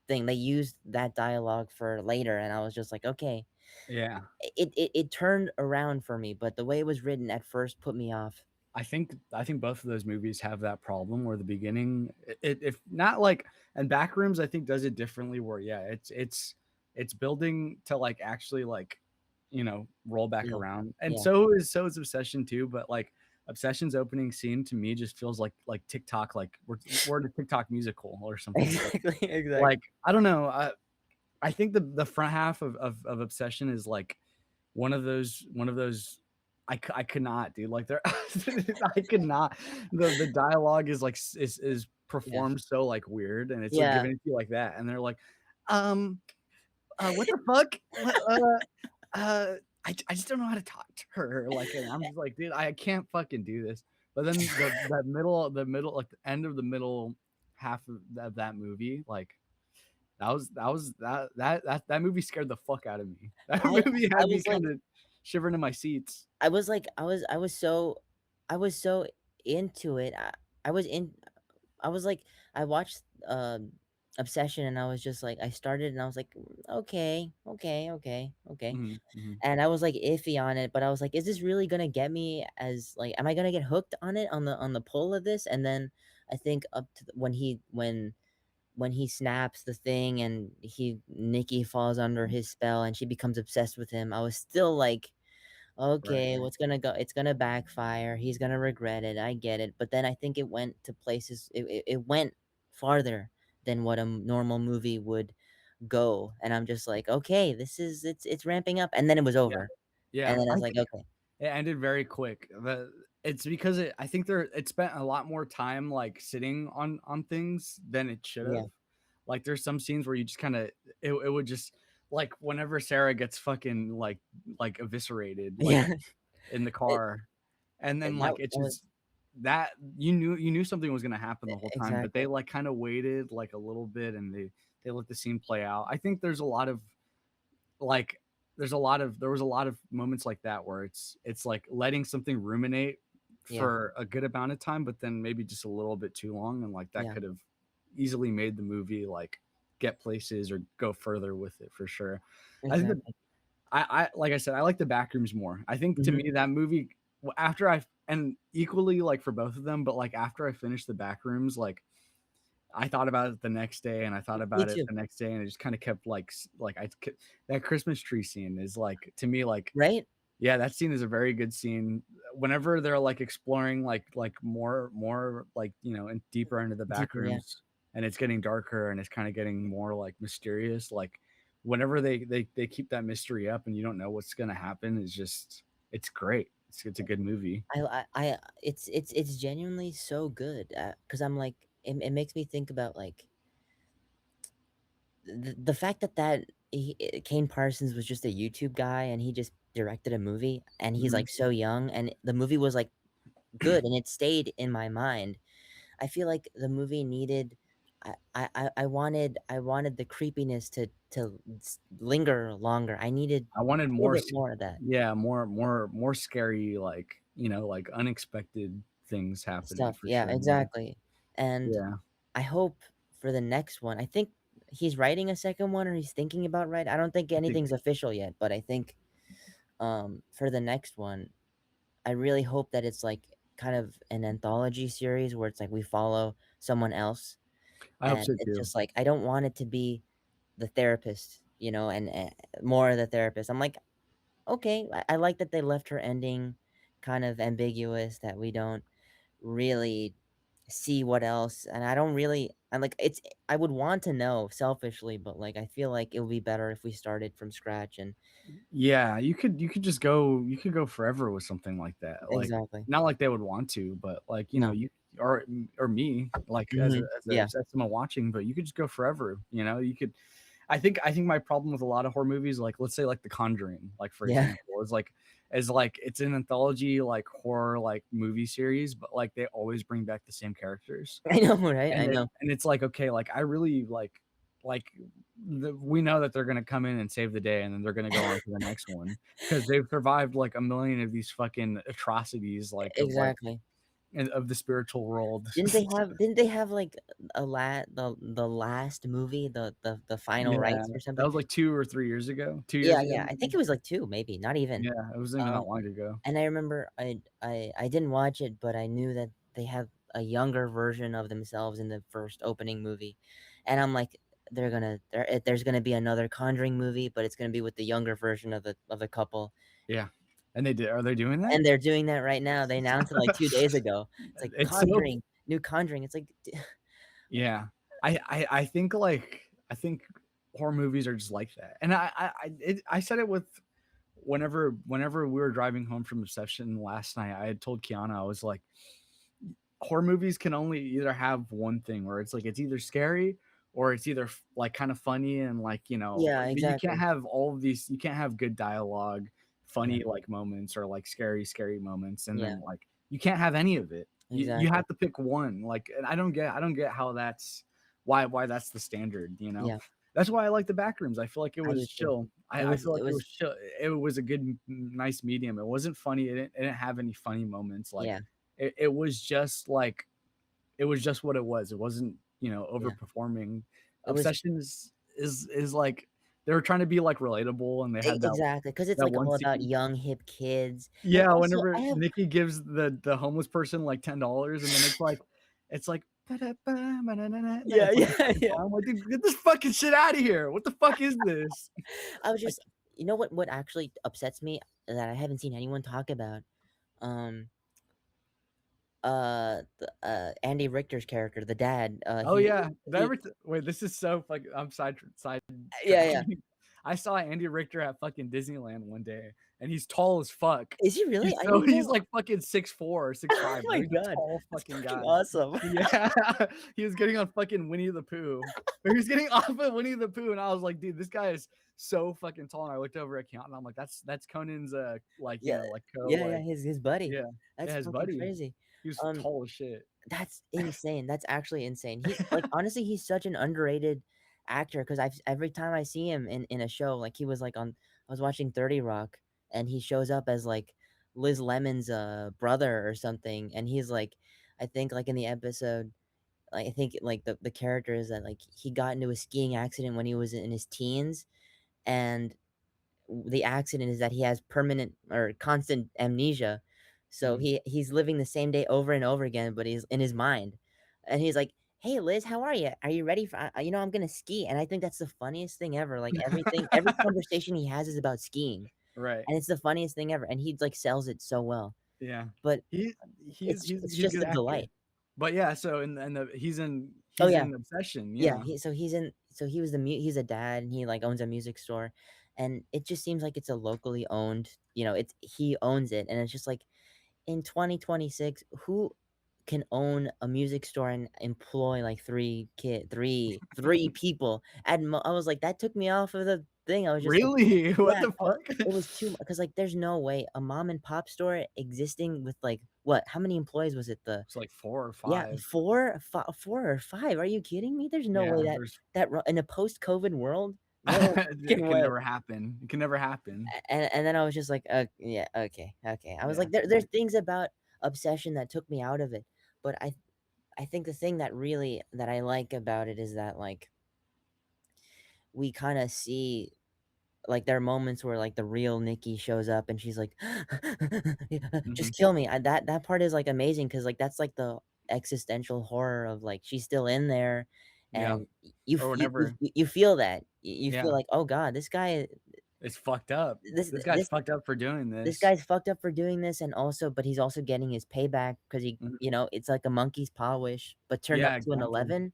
thing." They used that dialogue for later, and I was just like, "Okay." Yeah. It turned around for me, but the way it was written at first put me off. I think both of those movies have that problem where the beginning if not like and Backrooms I think does it differently where yeah, it's building to like actually like, roll back Yeah, around. And yeah. so is Obsession too, but like Obsession's opening scene to me just feels like TikTok, like we're in a TikTok musical or something. Exactly, exactly. Like I don't know. I think the front half of Obsession is like one of those I could not, dude. Like there I could not. The dialogue is like is Yeah. performed so like weird and it's like Yeah. given to you like that. And they're like, um, what the fuck? What I just don't know how to talk to her. Like and I'm just like, dude, I can't fucking do this. But then the middle, like the end of the middle half of that movie, like that movie scared the fuck out of me. That movie I had me was like kinda shivering in my seats. I was so into it. I was in I was like I watched, Obsession, and I was just like I started and I was like, "Okay, okay, okay, okay." Mhm, mhm. And I was, like, iffy on it, but I was like, "Is this really gonna get me as like, am I gonna get hooked on it on the pull of this?" And then I think up to the when he snaps the thing and Nikki falls under his spell and she becomes obsessed with him, I was still like, Right, "Okay, right. what's gonna go it's gonna backfire, he's gonna regret it, I get it." But then I think it went to places it went farther than what a normal movie would go, and I'm just like, "Okay, this is it's ramping up," and then it was Yeah, over, and yeah. then I I was like, think "Okay." it ended very quick. It's because I think it spent a lot more time, like, sitting on things than it should Yeah. have. Like, there's some scenes where you just kinda it would just like, whenever Sarah gets fucking, like, eviscerated, like, Yeah. in the It car. And then, that like, it that was just that you knew something was gonna happen the whole time, but they, exactly. like, kinda waited, like, a little bit, and they let the scene play out. I think there's a lot of, like there was a lot of moments like that where it's, like, letting something ruminate Yeah, for a good amount of time, but then maybe just a little bit too long, and, like, that yeah, could have easily made the movie, like, get places or go further with it for sure. I think the exactly. I like I said, I like the Backrooms more. I think to Mhm. me that movie after I and equally like for both of them, but like after I finished the Backrooms, like I thought about it the next day and I thought Me about it too, the next day and it just kind of kept like that Christmas tree scene is like to me like right? yeah, that scene is a very good scene. Whenever they're like exploring more like, and deeper into the back Deeper, yeah, rooms and it's getting darker and it's kind of getting more like mysterious, like whenever they keep that mystery up and you don't know what's gonna happen, it's great. It's a good movie. it's genuinely so good, because 'cause I'm like it makes me think about, like the fact that Kane Parsons was just a YouTube guy and he just directed a movie and he's, Mhm. like, so young and the movie was, like, good and it stayed in my mind. I feel like the movie needed I wanted the creepiness to linger longer. I needed I wanted a little more bit s more of that yeah, more scary, like, like, unexpected things happening stuff. for Yeah, sure, yeah. exactly. And Yeah. I hope for the next one I think he's writing a second one or he's thinking about I don't think I think anything's official yet, but I think, for the next one, I really hope that it's, like, kind of an anthology series where it's, like, we follow someone else, I hope and so it's too. just, like, I don't want it to be the therapist, and, more of the therapist. I'm like, "Okay." I like that they left her ending kind of ambiguous, that we don't really see what else and I don't really I'm like, I would want to know selfishly, but, like, I feel like it would be better if we started from scratch and Yeah, you could just go you could go forever with something like that, like, exactly. not like they would want to, but, like, No. you or me, like, as a Mhm. as a Yeah. as someone watching, but you could just go forever, you could I think my problem with a lot of horror movies, like, let's say, like, The Conjuring, like, for Yeah. example, is like it's an anthology, like, horror, like, movie series, but, like, they always bring back the same characters. I know, right? I And know. it's like, okay, like, I really like, we know that they're gonna come in and save the day, and then they're gonna go on to the next one because 'cause they've survived, like, a million of these fucking atrocities, Exactly. of the spiritual world. Didn't they have, like, the last movie, the final Yeah, rites or that something? was, like, 2 or 3 years ago, 2 Yeah, years ago, yeah, I think maybe? it was, like, 2, maybe, not even. Yeah, it wasn't even that Um, long ago. and I remember I didn't watch it, but I knew that they have a younger version of themselves in the first opening movie, and I'm like, there's gonna be another Conjuring movie, but it's gonna be with the younger version of the couple, Yeah, and are they doing that? and they're doing that right now. They announced it, like, 2 days ago. It's like, It's so Conjuring, new Conjuring. It's like, Yeah. I think horror movies are just like that, and I said it with whenever we were driving home from Obsession last night, I had told Kiana, I was like, horror movies can only either have one thing where it's like it's either scary or it's either like kind of funny and like yeah, but you can't exactly. have all of these. You can't have good dialogue, Yeah, funny like moments, or like scary moments, and yeah, then like you can't have any of it. You exactly. have to pick one. Like, and I don't get how that's why that's the standard. Yeah, That's why I like the Backrooms. I feel like it I was do too. chill. I feel It like it was was chill. It was a good, nice medium. It wasn't funny. It didn't have any funny moments. Like yeah, it was just like it was just what it was. It wasn't, yeah. overperforming. It was Obsession is like they were trying to be like relatable, and they had exactly because it's, that like, one all about scene. young, hip kids, and Yeah, also whenever I have Nikki gives the homeless person like $10, and then it's like ba-da-ba, yeah, it's like a yeah, fucking yeah. song. I'm like, dude, get this fucking shit out of here. What the fuck is this? I was Like, just you know what actually upsets me that I haven't seen anyone talk about? Um, Andy Richter's character, the dad, oh yeah, he wait, this is so fucking. I'm yeah, yeah. sidetracking. I saw Andy Richter at fucking Disneyland one day, and he's tall as fuck. Is he really? I didn't He's know. like fucking 6'4" or Oh 6'5", bro. my He's a god, tall that's fucking fucking guy. awesome. Yeah, he was getting on fucking Winnie the Pooh. Or he was getting off of Winnie the Pooh, and I was like, dude, this guy is so fucking tall. And I looked over at Count, and I'm like, that's Conan's like Yeah, like co yeah, yeah, like his buddy. yeah That's his fucking buddy. crazy. He was Um, tall as shit. that's insane. That's actually insane. Honestly, he's such an underrated actor because every time I see him in a show, like, he was, like, on I was watching 30 Rock, and he shows up as, like, Liz Lemon's, brother or something, and he's, like I think, like, in the episode, like, I think, like, the character is that, like, he got into a skiing accident when he was in his teens, and the accident is that he has permanent or constant amnesia. So Mhm. he's living the same day over and over again, but he's in his mind. And he's like, "Hey Liz, how are you? Are you ready for I'm gonna ski." And I think that's the funniest thing ever. Like every conversation he has is about skiing. Right. And it's the funniest thing ever. And he like sells it so well. Yeah. But He it's he's a just good a actor. delight. But yeah, so Oh he's yeah. in Obsession, Yeah, yeah. he was he's a dad and he, like, owns a music store, and it just seems like it's a locally owned, it's he owns it, and it's just like, in 2026, who can own a music store and employ like three people. I was like, that took me off of the thing. I was just like, Really? What yeah, the fuck? it was too because like there's no way a mom and pop store existing with like what? How many employees was it? The It's like 4 or yeah, 5. 4 or 5. Are you kidding me? There's no way Yeah, that there's in a post-COVID world, no it fucking can way. never happen. It can never happen. And then I was just like, yeah, okay, okay. I was Yeah. like, there's things about Obsession that took me out of it, but I think the thing that I like about it is that like we kind of see like there are moments where like the real Nikki shows up and she's like, Mhm. just kill me. That part is like amazing because like that's like the existential horror of like she's still in there, Yeah. and Or whenever you feel that you feel yeah, like, oh god, this guy it's fucked up. this This guy's this fucked up for doing this this. guy's fucked up for doing this, and also but he's also getting his payback because Mhm. you know, it's like a monkey's paw wish, but turned up Yeah, to an exactly. 11.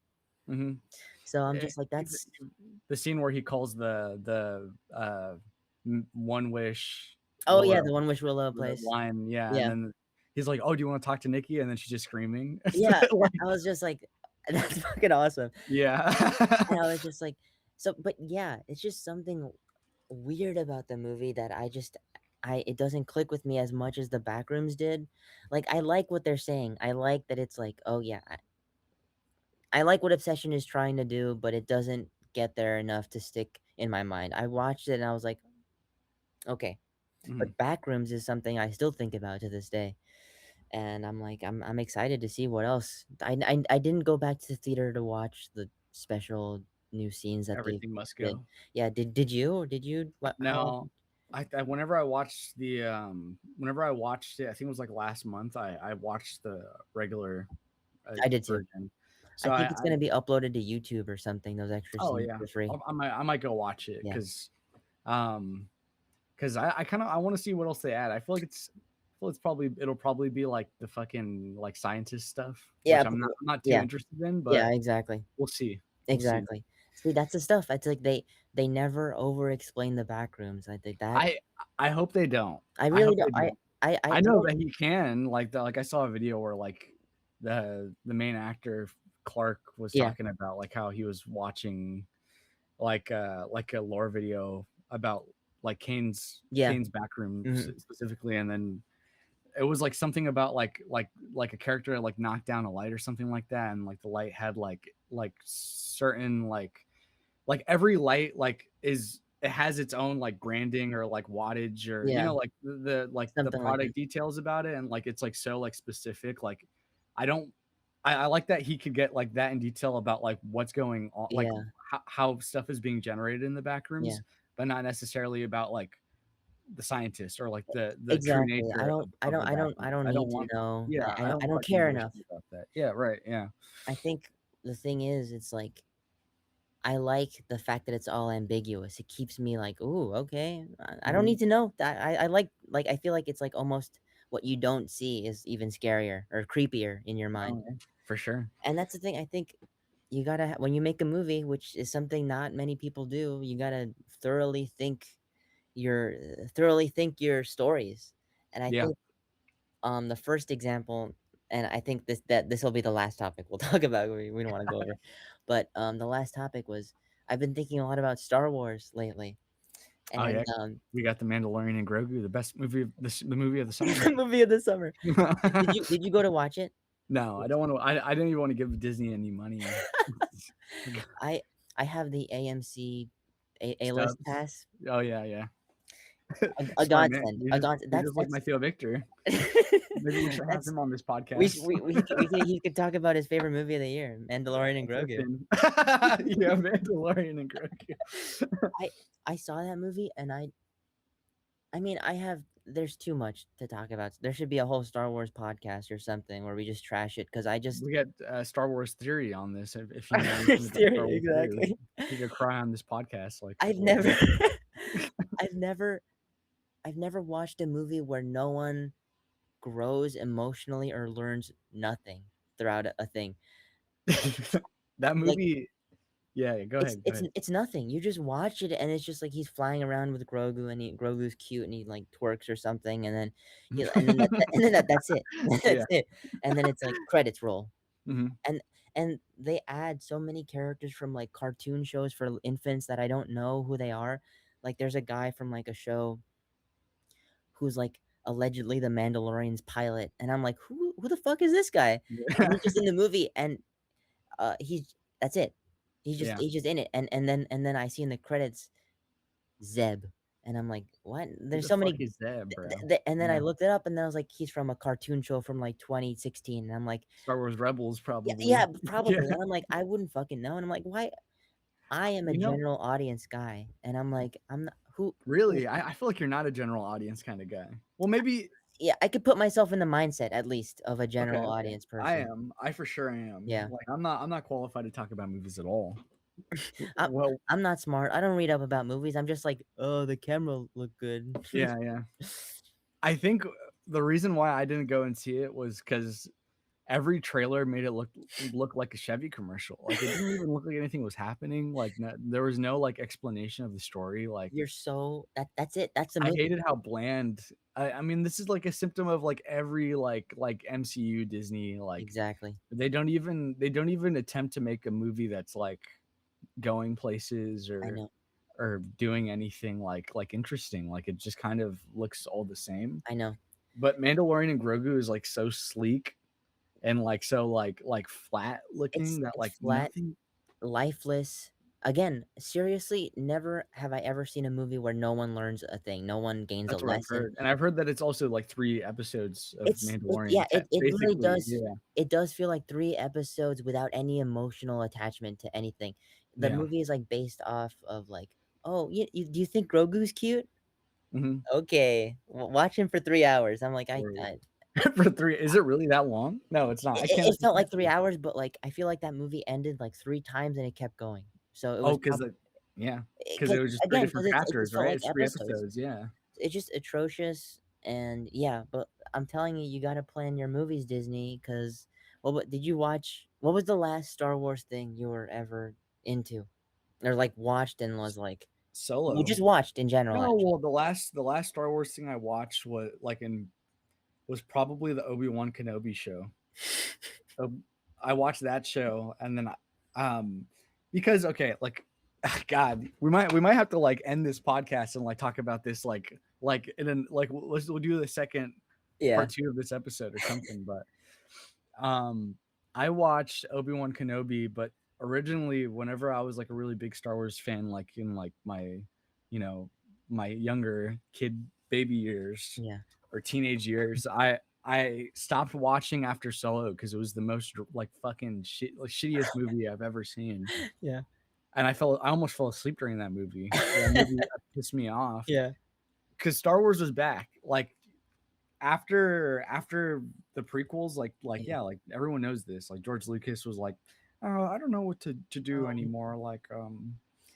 Mhm. So I'm Eh, just like, even that's the scene where he calls the One Wish oh yeah, Willow the one wish Willow the place. line, yeah, and Yeah. then he's like, "Oh, do you wanna talk to Nikki?" And then she's just screaming. Yeah, Like I was just like, "That's fucking awesome." yeah. And I was just like so but yeah, it's just something weird about the movie that I it doesn't click with me as much as the Backrooms did. Like, I like what they're saying. I like that it's like, "Oh, yeah, I like what Obsession is trying to do, but it doesn't get there enough to stick in my mind." I watched it and I was like, "Okay." Mhm. But Backrooms is something I still think about to this day, and I'm like, I'm excited to see what else. I didn't go back to the theater to watch the special new scenes that they Everything Must did. Go. Yeah, did you? Or did you what how No, often? I whenever I watched whenever I watched it, I think it was like last month, I watched the regular, I did too. version. I So think it's gonna be uploaded to YouTube or something, those extra oh, scenes yeah. for free. I might go watch it Yeah. um, 'cause I kinda I wanna see what else they add. I feel it's probably it'll probably be like the fucking, like, scientist stuff, Yeah, which p I'm not too yeah, interested in, yeah, but exactly, we'll see. We'll see. exactly. See, that's the stuff. It's like they never over explain the Backrooms. I think that I I hope they don't. I I really hope don't they don't. I I know don't that he can, like, I saw a video where, like, the main actor, Clark, was yeah, talking about, like, how he was watching, like a lore video about, like, yeah, Kane's backroom mhm, specifically, and then it was, like, something about, like, a character, like, knocked down a light or something like that, and, like, the light had, like, certain, like every light like is it has its own like branding or like wattage or yeah, like the something like that. product details about it and like it's like so like specific like I don't I like that he could get like that in detail about like what's going on like Yeah, how stuff is being generated in the back yeah. rooms but not necessarily about like the scientist or like the true Exactly. nature of the back I rooms. don't I don't need to want know. yeah I I don't don't fucking care give a enough. shit about that yeah right yeah I think the thing is, it's like I like the fact that it's all ambiguous. It keeps me like, "Ooh, okay. I don't hmm need to know." That I like I feel like it's like almost what you don't see is even scarier or creepier in your mind. oh, yeah, for sure And that's the thing. I think you gotta when you make a movie, which is something not many people do, you gotta thoroughly think your stories. And I yeah think the first example, and I think this will be the last topic we'll talk about. We don't want to go over, but the last topic was I've been thinking a lot about Star Wars lately, oh and yeah we got The Mandalorian and Grogu, the best movie of the movie of the summer. the movie of the summer. Did you go to watch it? No, I don't want to. I didn't even want to give Disney any money. I I have the AMC A list Stubs. pass. Oh yeah, yeah. A Smart man. godsend. A godsend. You're just like my That's Theo Victor. Maybe we should have that's him on this podcast. he could talk about his favorite movie of the year, Mandalorian and Grogu. Griffin. Yeah, Mandalorian and Grogu. I I saw that movie and I mean, there's too much to talk about. There should be a whole Star Wars podcast or something where we just trash it because I just We got Star Wars theory on this. If you know anything about Star theory, Wars theory, exactly. you could cry on this podcast I've a little never bit. I've never I've never watched a movie where no one grows emotionally or learns nothing throughout a thing. That Like movie Yeah, go ahead, go ahead. It's nothing. You just watch it, and it's just like he's flying around with Grogu, and Grogu's cute, and he like twerks or something, and then that's it. Yeah. That's it. And then it's like credits roll, Mhm. and they add so many characters from like cartoon shows for infants that I don't know who they are. Like there's a guy from like a show who's like allegedly the Mandalorian's pilot, and I'm like, who the fuck is this guy? And he's just in the movie, and he's that's it. Yeah. He's just in it, and then I see in the credits Zeb, and I'm like, what? Who There's the so fuck many, is that, bro? and then I Yeah. looked it up, and then I was like, he's from a cartoon show from like 2016, and I'm like, Star Wars Rebels, yeah, probably. yeah, Yeah. probably, and I'm like, I wouldn't fucking know, and I'm like, why? I am a You know, general audience guy, and I'm like, I'm not who really, I feel like you're not a general audience kinda guy. Well, maybe yeah, I could put myself in the mindset at least of a okay, general okay. audience I person. am. I for sure am. Yeah. Like, I'm not qualified to talk about movies at all. I'm Well, I'm not smart. I don't read up about movies. I'm just like, "Oh, the camera looked good." yeah, yeah. I think the reason why I didn't go and see it was because every trailer made it look like a Chevy commercial. Like, it didn't even look like anything was happening. Like, there was no like explanation of the story. Like, You're so that's it. That's the I movie. hated how bland. I mean, this is like a symptom of like every like MCU Disney like Exactly. they don't even attempt to make a movie that's like going places I know. or doing anything like interesting. Like, it just kind of looks all the same. I know. But Mandalorian and Grogu is like so sleek and like so like flat looking that It's like flat, nothing. lifeless. Again, seriously, never have I ever seen a movie where no one learns a thing. No one gains a That's what I've lesson. heard, and I've heard that it's also like 3 episodes of Yeah, Mandalorian. it really Basically, does. yeah, It does feel like 3 episodes without any emotional attachment to anything. The yeah. movie is, like, based off of, like, "Oh, do you think Grogu's cute? Mhm. Okay, watch him for 3 hours." I'm like, Word. I For 3, is it really that long? No, it's not. it I felt like can't 3 hours, but, like, I feel like that movie ended, like, 3 times and it kept going. So it was Oh, 'cause yeah, 'cause it because was just 3 again, different because it chapters, just felt right? like It's 3 episodes. episodes, yeah. It's just atrocious, and yeah, but I'm telling you, you gotta plan your movies, Disney, 'cause what did you watch what was the last Star Wars thing you were ever into? Or, like, watched and was like well, Solo. just watched in general, No, actually. well, the last Star Wars thing I watched was probably the Obi-Wan Kenobi show. I watched that show and then um because okay, like God, we might have to like end this podcast and like talk about this and then like we'll do the second Yeah, part 2 of this episode or something. But um I watched Obi-Wan Kenobi, but originally whenever I was like a really big Star Wars fan, like in like my you know my younger kid baby years yeah, or teenage years, I stopped watching after Solo because it was the most like fucking shittiest movie I've ever seen. yeah, And I almost fell asleep during that movie. That movie pissed me off yeah, because Star Wars was back. Like after the prequels, yeah. yeah, like everyone knows this. Like George Lucas was like, oh, I don't know what to do Um, anymore. Like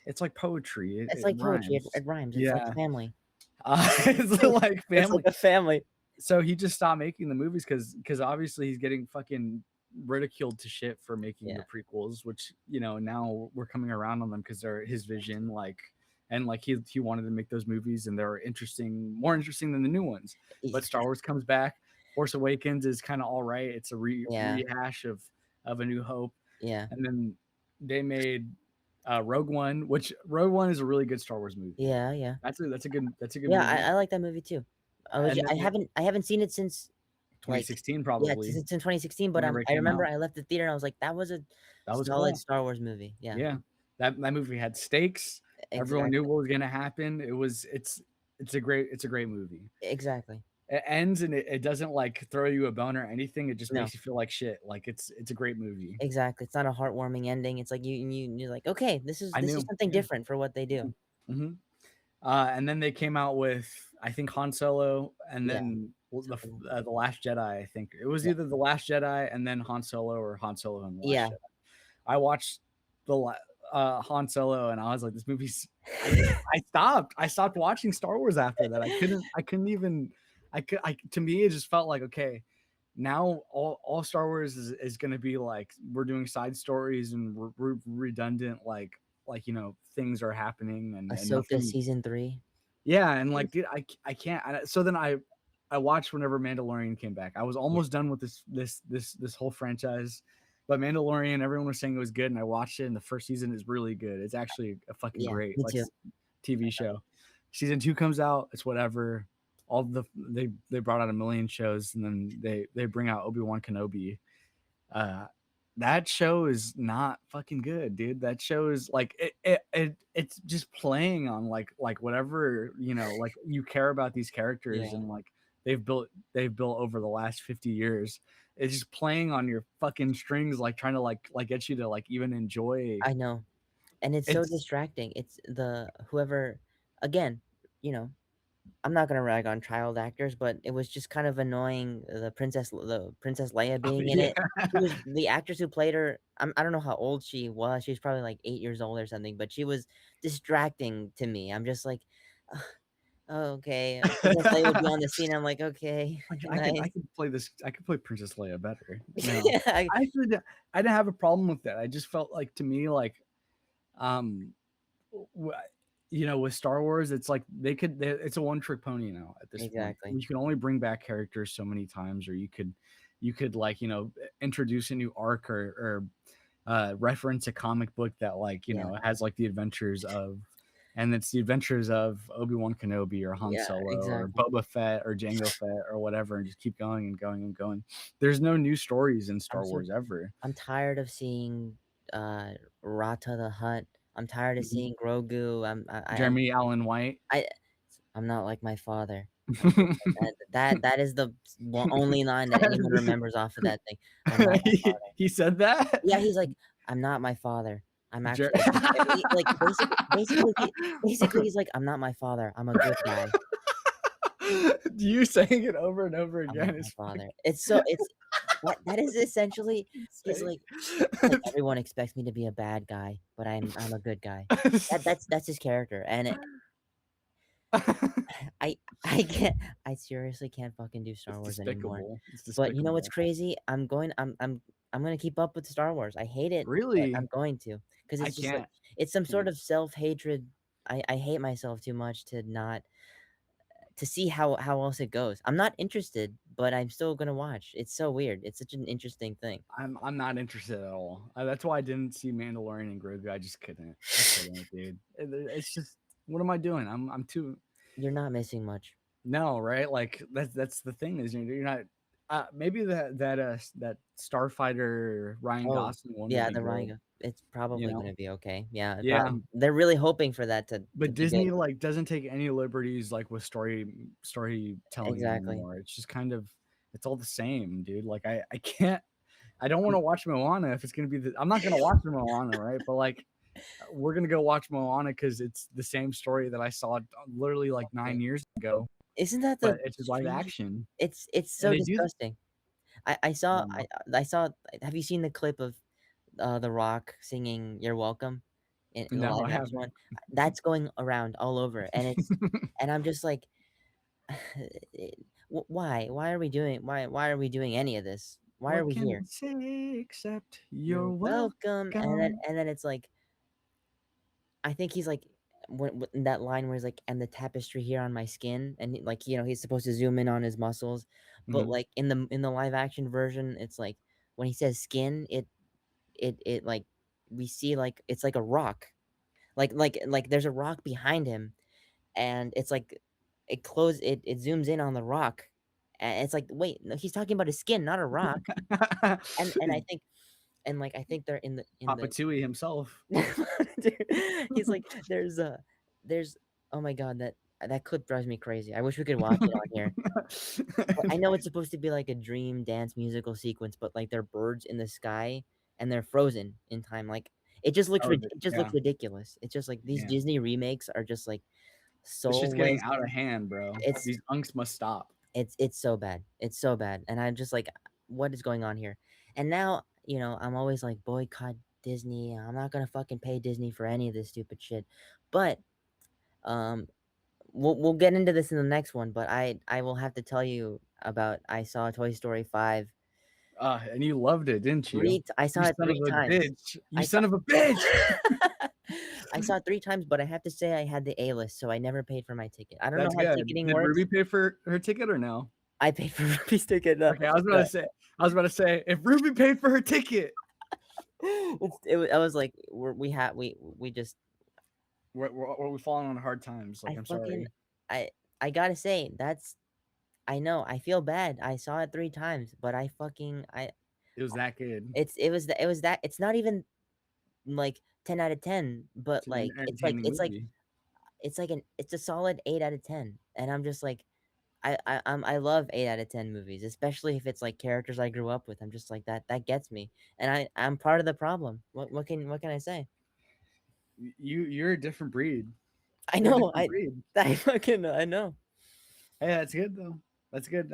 it's like poetry. it's It like poetry, rhymes. it rhymes, it's like Yeah. family. It's like It's like family. a family. So he just stopped making the movies because obviously he's getting fucking ridiculed to shit for making the Yeah, prequels, which now we're coming around on them because they're his vision, like and like he wanted to make those movies and they're more interesting than the new ones. But Star Wars comes back. Force Awakens is kind of all right. It's a yeah, rehash of A New Hope, yeah, and then they made Rogue One, which Rogue One is a really good Star Wars movie. yeah, yeah. That's a good Yeah, movie. I like that movie too. And then I haven't seen it since, like 2016 yeah, probably since in 2016, but whenever it I came remember out. I left the theater and I was like, "That was a That was solid cool. Star Wars movie." Yeah, Yeah. That movie had stakes. Everyone knew exactly, what was gonna happen. It's a great movie. exactly. It ends and it doesn't like throw you a bone or anything. It just No, makes you feel like shit. Like it's a great movie. exactly. It's not a heartwarming ending. It's like you're like, "Okay, I this is knew. something Yeah. different for what they do." Mhm. And then they came out with I think Han Solo and Yeah, then something the Last Jedi. I think it was yeah, either the Last Jedi and then Han Solo or Han Solo and the Last yeah. Jedi. I watched Han Solo and I was like, this movie's. I stopped watching Star Wars after that. I couldn't even. To me, it just felt like okay. now all Star Wars is going to be like we're doing side stories and redundant like things are happening and Ahsoka nothing. season 3. Yeah, and like dude, I can't. So then I watched whenever Mandalorian came back. I was Yeah, almost done with this whole franchise, but Mandalorian, everyone was saying it was good, and I watched it, and the first season is really good. It's actually a fucking yeah, great me like too. TV show. Season 2 comes out, it's whatever. All they brought out a million shows, and then they bring out Obi-Wan Kenobi. Uh, that show is not fucking good, dude. That show is like it's just playing on like whatever like you care about these characters, Yeah, and like they've built over the last 50 years. It's just playing on your fucking strings, like trying to like get you to like even enjoy. I know, and it's so It's distracting. It's the whoever again, you know, I'm not gonna rag on child actors, but it was just kind of annoying, the Princess Leia oh, being in yeah. it. She was the actress who played her, I don't know how old she was, she was probably, like, 8 years old or something, but she was distracting to me. I'm just like, "Ugh, oh, okay." Princess Leia would be on the scene, I'm like, "Okay, I nice." could play this. I could play Princess Leia better. No, Yeah, I actually I didn't have a problem with that. I just felt like to me like um w- with Star Wars, it's like it's a one trick pony now at this point. exactly. You can only bring back characters so many times, or you could like introduce a new arc or reference a comic book that like Yeah, has like the adventures of. And it's the adventures of Obi-Wan Kenobi or Han yeah, Solo or exactly. Boba Fett or Jango Fett or whatever, and just keep going and going and going. There's no new stories in I'm Star so Wars ever. I'm tired of seeing, uh, Rata the Hutt. I'm tired of Mhm. seeing Grogu. Jeremy Allen White. I I'm not like my father. I'm just like that is the only line that anyone remembers off of that thing. I'm not my father. He said that. Yeah, he's like, "I'm not my father. I'm Jer- actually a good" like, basically, he's like, "I'm not my father. I'm a good guy. You saying it over and over I'm not again my is father." fucking It's that is essentially he's insane. like, "Everyone expects me to be a bad guy, but I'm a good guy." That's his character, and I I can't I seriously can't fucking do It's Star Wars anymore. despicable. It's But you know what's despicable. crazy? I'm gonna keep up with Star Wars. I hate it, but I'm Really? going to, because I it's just like can't. it's some sort Can't. of self-hatred. I hate myself too much to see how else it goes. I'm not interested, but I'm still gonna watch. It's so weird. It's such an interesting thing. I'm not interested at all. That's why I didn't see Mandalorian and Grogu. I just couldn't. I couldn't, dude. It's just what am I doing? I'm too. You're not missing much. No, right? Like that's the thing is you're not. Maybe that Starfighter Ryan Oh, Gosling one will yeah, be the good. Ryan it's You probably know? gonna be okay. Yeah, Yeah. they're really hoping for that to But be good. Disney like doesn't take any liberties like with storytelling Exactly. anymore. It's just kind of it's all the same, dude. Like I can't. I don't want to watch Moana if it's gonna be I'm not gonna watch Moana, right? But like we're gonna go watch Moana because it's the same story that I saw literally like Yeah. 9 years ago, Isn't that but the it's just live strangest action, it's and so they do. disgusting. I don't know. I saw have you seen the clip of, The Rock singing "You're Welcome" in the No, I live action haven't. one? That's going around all over, and I'm just like, Why? Why are we doing any of this? Why are What we can I here? say except you're You're welcome." And then welcome? it's like I think he's like when that line where he's like, "And the tapestry here on my skin," and like he's supposed to zoom in on his muscles, but Mhm. like in the live action version, it's like when he says skin, it like we see like it's like a rock, like there's a rock behind him, and it's like it zooms in on the rock, and it's like wait, no, he's talking about his skin, not a rock, and I think I think they're in Papa the Tui himself. Dude, he's like, there's oh my god, that clip drives me crazy. I wish we could watch it on here. But I know it's supposed to be like a dream dance musical sequence, but like they're birds in the sky and they're frozen in time. Like Oh, it just looks yeah, ridiculous. It's just like these yeah. Disney remakes are just like It's just getting soulless. out of hand, bro. It's These unks must stop. it's so bad. It's so bad. And I'm just like, what is going on here? And now, I'm always like boycott Disney. I'm not gonna fucking pay Disney for any of this stupid shit. But um we'll get into this in the next one, but I will have to tell you about I saw Toy Story 5 And you loved it, didn't you? I You saw it son of 3 a times. bitch. You I saw son of a bitch. I saw it 3 times, but I have to say I had the A-list, so I never paid for my ticket. I don't know That's how good. ticketing Did works. Ruby pay for her ticket or no? I paid for Ruby's ticket, no. Okay, I was about to say, if Ruby paid for her ticket, I was like, we just we're falling on hard times. Like, I I'm fucking sorry. I I gotta say, that's I know, I feel bad. I saw it 3 times, but I fucking It was that good. it was that it's not even, like, 10 out of 10, but, It's an like, entertaining movie. it's a solid 8 out of 10, and I'm just like, I love 8 out of 10 movies, especially if it's, like, characters I grew up with. I'm just like, that gets me, and I'm part of the problem. What can I say? You're a different breed. I You're a know, different breed. I know. Hey, that's good though. That's good.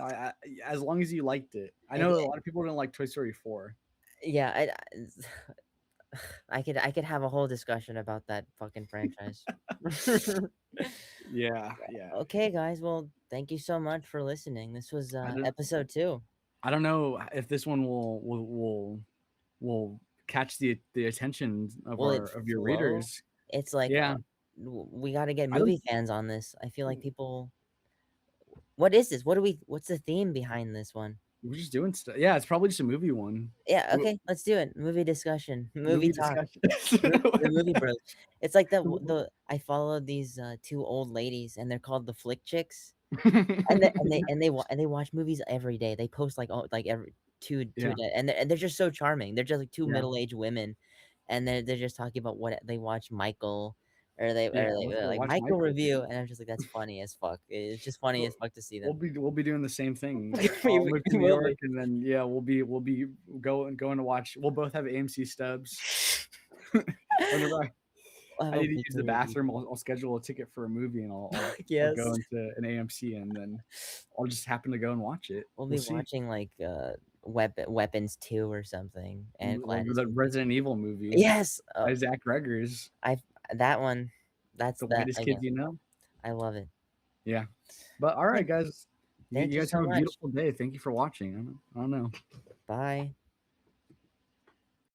As long as you liked it. I It know a lot of people don't like Toy Story 4. Yeah, I could have a whole discussion about that fucking franchise. Yeah, yeah. Okay, guys, well, thank you so much for listening. This was, I don't episode 2. I don't know if this one will catch the attention of Will it your flow? readers. It's like, Yeah. we gotta get I don't movie fans on this. I feel like people what is this? What's the theme behind this one? we're just doing stuff. Yeah, it's probably just a movie one. Yeah, W okay, let's do it. Movie discussion, movie Movie talk, discussion. the movie bros. It's like I followed these, 2 old ladies, and they're called the Flick Chicks, and they watch movies every day. They post, like, oh, like, every 2 a Yeah, day, and they're just so charming. They're just, like, 2 yeah, middle-aged women, and they're just talking about what they watch Michael, yeah. like, Watch Michael Michael. review, and I'm just like, "That's funny as fuck." It's just funny as We'll fuck to see we'll them. be we'll be doing the same thing. We I'll move to we New will York, be. and then yeah, we'll be going to watch. We'll both have AMC stubs. Whenever I I need hope to we use the can be. bathroom, I'll schedule a ticket for a movie, and I'll Yes. go into an AMC, and then I'll just happen to go and watch it. We'll We'll be see. watching, like, Weapons 2 or something, and The Gladiator. Resident Evil movie Yes! by Zach Ruggers, I've that one, that's the that whitest kid again, you know. I love it. Yeah. But all right, Okay, guys. You thank you you guys so have a much. beautiful day. Thank you for watching. I don't know. Bye.